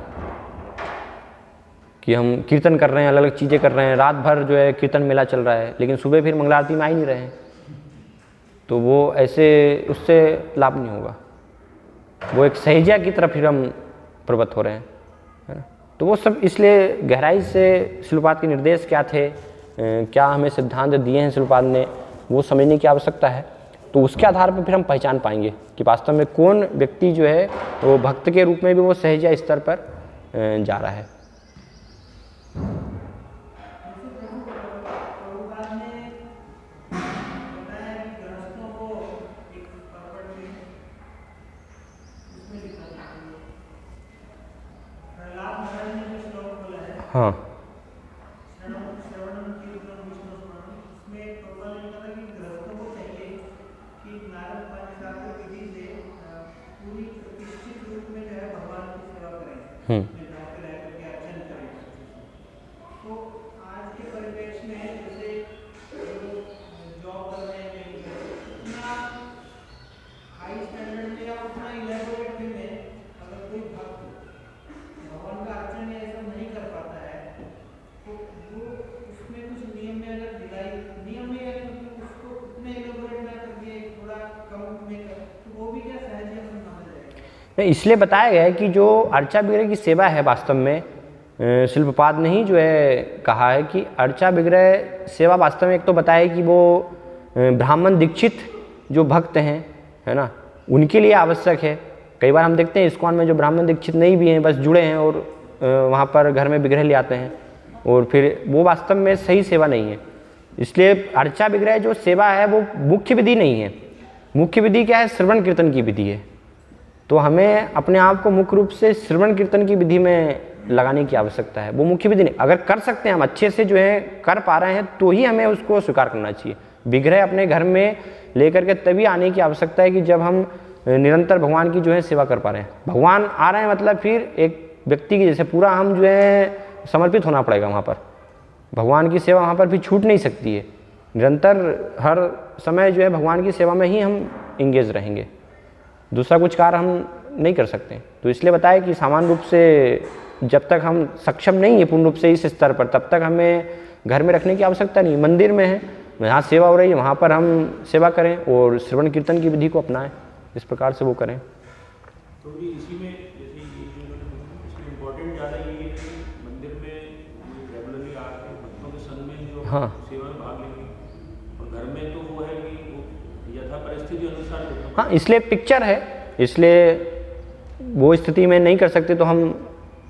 कि हम कीर्तन कर रहे हैं, अलग अलग चीज़ें कर रहे हैं, रात भर जो है कीर्तन मेला चल रहा है, लेकिन सुबह फिर मंगला आरती में आ ही नहीं रहे हैं, तो वो ऐसे उससे लाभ नहीं होगा। वो एक सहजिया की तरफ फिर हम प्रवृत्त हो रहे हैं, है ना। तो वो सब इसलिए गहराई से शिलपाद के निर्देश क्या थे, क्या हमें सिद्धांत दिए हैं शिलपाद ने, वो समझने की आवश्यकता है। तो उसके आधार पर फिर हम पहचान पाएंगे कि वास्तव में कौन व्यक्ति जो है वो भक्त के रूप में भी वो सहजिया स्तर पर जा रहा है। हाँ, इसलिए बताया गया है कि जो अर्चा विग्रह की सेवा है वास्तव में शिल प्रपाद ने ही जो है कहा है कि अर्चा विग्रह सेवा वास्तव में एक तो बताया कि वो ब्राह्मण दीक्षित जो भक्त हैं, है ना, उनके लिए आवश्यक है। कई बार हम देखते हैं इस्कॉन में जो ब्राह्मण दीक्षित नहीं भी हैं, बस जुड़े हैं और वहाँ पर घर में विग्रह ले आते हैं, और फिर वो वास्तव में सही सेवा नहीं है। इसलिए अर्चा विग्रह जो सेवा है वो मुख्य विधि नहीं है। मुख्य विधि क्या है? श्रवण कीर्तन की विधि है। तो हमें अपने आप को मुख्य रूप से श्रवण कीर्तन की विधि में लगाने की आवश्यकता है। वो मुख्य विधि नहीं, अगर कर सकते हैं हम अच्छे से जो है कर पा रहे हैं तो ही हमें उसको स्वीकार करना चाहिए। विग्रह अपने घर में लेकर के तभी आने की आवश्यकता है कि जब हम निरंतर भगवान की जो है सेवा कर पा रहे हैं। भगवान आ रहे हैं मतलब फिर एक व्यक्ति की जैसे पूरा हम जो है समर्पित होना पड़ेगा वहाँ पर। भगवान की सेवा वहाँ पर भी छूट नहीं सकती है। निरंतर हर समय जो है भगवान की सेवा में ही हम इंगेज रहेंगे, दूसरा कुछ कार्य हम नहीं कर सकते। तो इसलिए बताया कि सामान्य रूप से जब तक हम सक्षम नहीं है पूर्ण रूप से इस स्तर पर, तब तक हमें घर में रखने की आवश्यकता नहीं। मंदिर में है, जहाँ सेवा हो रही है वहाँ पर हम सेवा करें और श्रवण कीर्तन की विधि को अपनाएं, इस प्रकार से वो करें। तो भी इसी में जैसे ये जो इसमें इम्पोर्टेंट ज़्यादा ये है कि मंदिर में रेगुलरली आके भक्तों के संग में जो हाँ सेवा में भाग लेंगे, और घर में तो वो है कि वो यथा परिस्थिति अनुसार। हाँ, इसलिए पिक्चर है, इसलिए वो स्थिति में नहीं कर सकते तो हम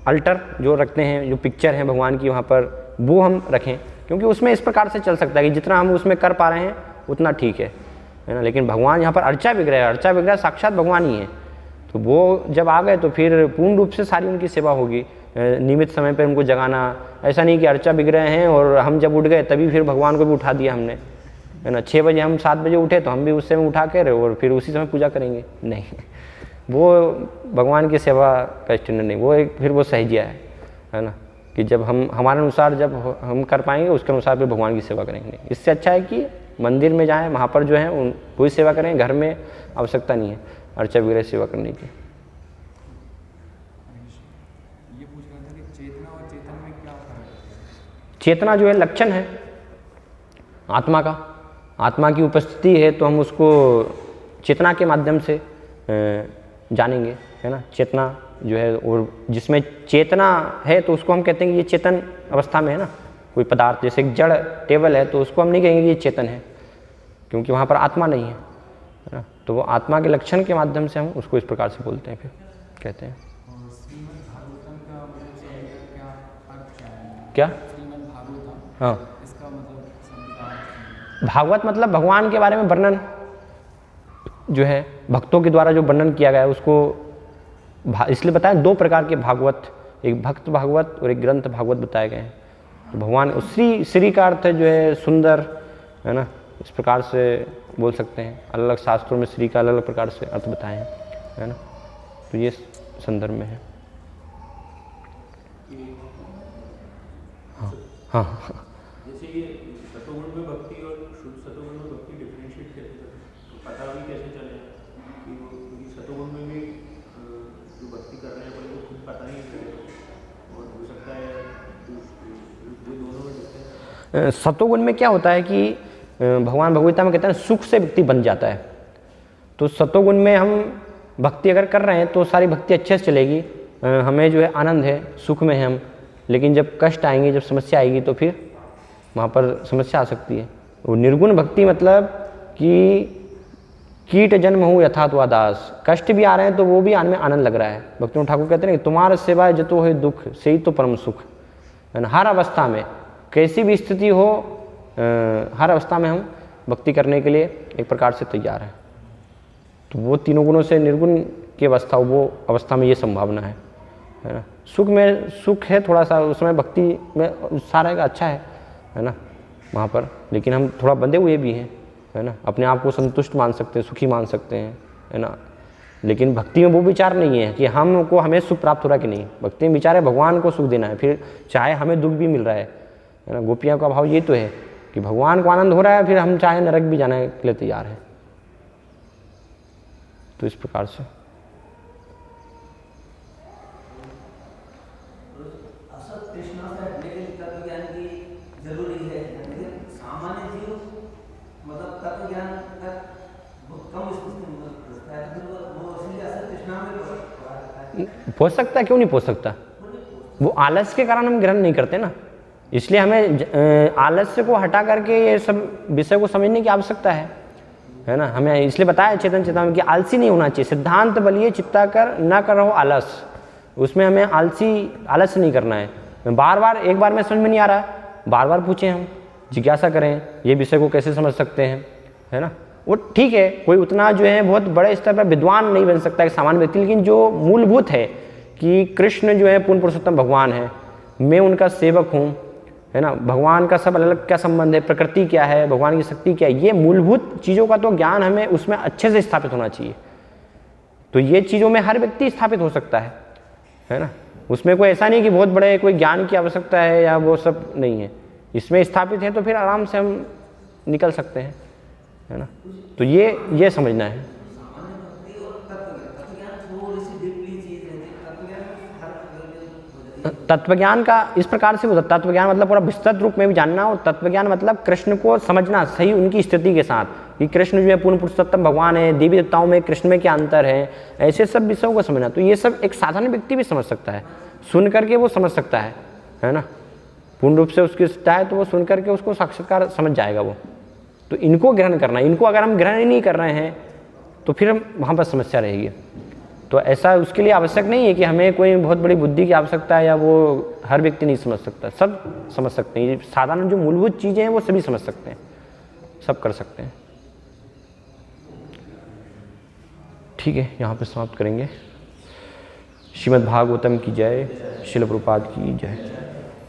अल्टर जो रखते हैं, जो पिक्चर है भगवान की वहाँ पर, वो हम रखें, क्योंकि उसमें इस प्रकार से चल सकता है कि जितना हम उसमें कर पा रहे हैं उतना ठीक है ना। लेकिन भगवान यहाँ पर अर्चा विग्रह है, अर्चा विग्रह साक्षात भगवान ही है। तो वो जब आ गए तो फिर पूर्ण रूप से सारी उनकी सेवा होगी। नियमित समय पर उनको जगाना, ऐसा नहीं कि अर्चा विग्रह हैं और हम जब उठ गए तभी फिर भगवान को भी उठा दिया हमने, है ना। 6 बजे हम 7 बजे उठे तो हम भी उस समय उठा कर और फिर उसी समय पूजा करेंगे, नहीं, वो भगवान की सेवा का स्टैंडर्ड नहीं। वो एक फिर वो सहजिया है ना, कि जब हम हमारे अनुसार जब हम कर पाएंगे उसके अनुसार फिर भगवान की सेवा करेंगे। इससे अच्छा है कि मंदिर में जाएं, वहाँ पर जो है उन कोई सेवा करें, घर में आवश्यकता नहीं है अर्चा विग्रह सेवा करने की। ये पूछ रहा था कि चेतना और चेतन में क्या फर्क है? चेतना जो है लक्षण है आत्मा का, आत्मा की उपस्थिति है तो हम उसको चेतना के माध्यम से जानेंगे, है ना। चेतना जो है, और जिसमें चेतना है तो उसको हम कहते हैं कि ये चेतन अवस्था में है ना। कोई पदार्थ जैसे एक जड़ टेबल है तो उसको हम नहीं कहेंगे कि ये चेतन है, क्योंकि वहाँ पर आत्मा नहीं है ना। तो वो आत्मा के लक्षण के माध्यम से हम उसको इस प्रकार से बोलते हैं, फिर कहते हैं। और श्रीमद् भागवतम का मतलब क्या अर्थ है? क्या? श्रीमद् भागवतम, हाँ, इसका मतलब भागवत मतलब भगवान के बारे में वर्णन जो है, भक्तों के द्वारा जो वर्णन किया गया है उसको इसलिए बताया 2 प्रकार के भागवत, एक भक्त भागवत और एक ग्रंथ भागवत बताए गए हैं। तो भगवान श्री का अर्थ जो है सुंदर, है ना, इस प्रकार से बोल सकते हैं। अलग अलग शास्त्रों में श्री का अलग अलग प्रकार से अर्थ बताए हैं, है ना। तो ये संदर्भ में है। हाँ हाँ, जैसे ये सतोगुण में भक्ति और शुद्ध सतोगुण में भक्ति डिफरेंशिएट कैसे करें, तो पता भी कैसे चले कि वो सतोगुण में भी जो भक्ति कर रहे हैं वो खुद पता नहीं चलेगा, और हो सकता है वो दोनों में डिफरेंस। सतोगुण में क्या होता है कि भगवान भगवद्गीता में कहते हैं सुख से व्यक्ति बन जाता है। तो सतोगुण में हम भक्ति अगर कर रहे हैं तो सारी भक्ति अच्छे से चलेगी, हमें जो है आनंद है, सुख में है हम। लेकिन जब कष्ट आएंगे, जब समस्या आएगी तो फिर वहाँ पर समस्या आ सकती है। वो निर्गुण भक्ति मतलब कि कीट जन्म हो यथात वा दास, कष्ट भी आ रहे हैं तो वो भी आने में आनंद लग रहा है। भक्ति ठाकुर कहते हैं कि तुम्हारा सेवा जतो है दुख से ही तो परम सुख, है ना। हर अवस्था में कैसी भी स्थिति हो, हर अवस्था में हम भक्ति करने के लिए एक प्रकार से तैयार हैं। तो वो तीनों गुणों से निर्गुण की अवस्था, वो अवस्था में ये संभावना है ना। सुख में सुख है थोड़ा सा, उसमें भक्ति में उत्साह रहेगा, अच्छा है ना वहाँ पर। लेकिन हम थोड़ा बंधे हुए भी हैं, है ना। अपने आप को संतुष्ट मान सकते हैं, सुखी मान सकते हैं, है ना। लेकिन भक्ति में वो विचार नहीं है कि हमको हमें सुख प्राप्त हो रहा है कि नहीं। भक्ति में विचार है भगवान को सुख देना है, फिर चाहे हमें दुख भी मिल रहा है ना। गोपियों का भाव ये तो है कि भगवान को आनंद हो रहा है, फिर हम चाहे नरक भी जाने के लिए तैयार हैं। तो इस प्रकार से पहुँच सकता है, क्यों नहीं पहुँच सकता? वो आलस्य के कारण हम ग्रहण नहीं करते ना, इसलिए हमें आलस्य को हटा करके ये सब विषय को समझने की आवश्यकता है ना। हमें इसलिए बताया चेतन चेतावनी कि आलसी नहीं होना चाहिए। सिद्धांत बलिए चित्ता कर न करो आलस, उसमें हमें आलस्य नहीं करना है। बार बार एक बार में समझ में नहीं आ रहा, बार बार पूछें, हम जिज्ञासा करें ये विषय को कैसे समझ सकते हैं, है ना। वो ठीक है, कोई उतना जो है बहुत बड़े स्तर पर विद्वान नहीं बन सकता एक सामान्य व्यक्ति, लेकिन जो मूलभूत है कि कृष्ण जो है पूर्ण पुरुषोत्तम भगवान है, मैं उनका सेवक हूँ, है ना, भगवान का सब अलग अलग क्या संबंध है, प्रकृति क्या है, भगवान की शक्ति क्या है, ये मूलभूत चीज़ों का तो ज्ञान हमें उसमें अच्छे से स्थापित होना चाहिए। तो ये चीज़ों में हर व्यक्ति स्थापित हो सकता है ना। उसमें कोई ऐसा नहीं कि बहुत बड़े कोई ज्ञान की आवश्यकता है या वो सब नहीं है, इसमें स्थापित है तो फिर आराम से हम निकल सकते हैं, है ना। तो ये समझना है। तत्वज्ञान का इस प्रकार से होता, तत्वज्ञान मतलब पूरा विस्तृत रूप में भी जानना, और तत्वज्ञान मतलब कृष्ण को समझना सही उनकी स्थिति के साथ, कि कृष्ण जो है पूर्ण पुरुषोत्तम भगवान है, देवी देवताओं में कृष्ण में क्या अंतर है, ऐसे सब विषयों को समझना। तो ये सब एक साधारण व्यक्ति भी समझ सकता है, सुन करके वो समझ सकता है ना। पूर्ण रूप से उसकी स्थिति है तो वो सुन करके उसको साक्षात्कार समझ जाएगा वो। तो इनको ग्रहण करना, इनको अगर हम ग्रहण ही नहीं कर रहे हैं तो फिर हम वहाँ पर समस्या रहेगी। तो ऐसा उसके लिए आवश्यक नहीं है कि हमें कोई बहुत बड़ी बुद्धि की आवश्यकता है, या वो हर व्यक्ति नहीं समझ सकता, सब समझ सकते हैं। साधारण जो मूलभूत चीज़ें हैं वो सभी समझ सकते हैं, सब कर सकते हैं। ठीक है, यहाँ पे समाप्त करेंगे। श्रीमद् भागवतम की जय, श्रील प्रभुपाद की जय।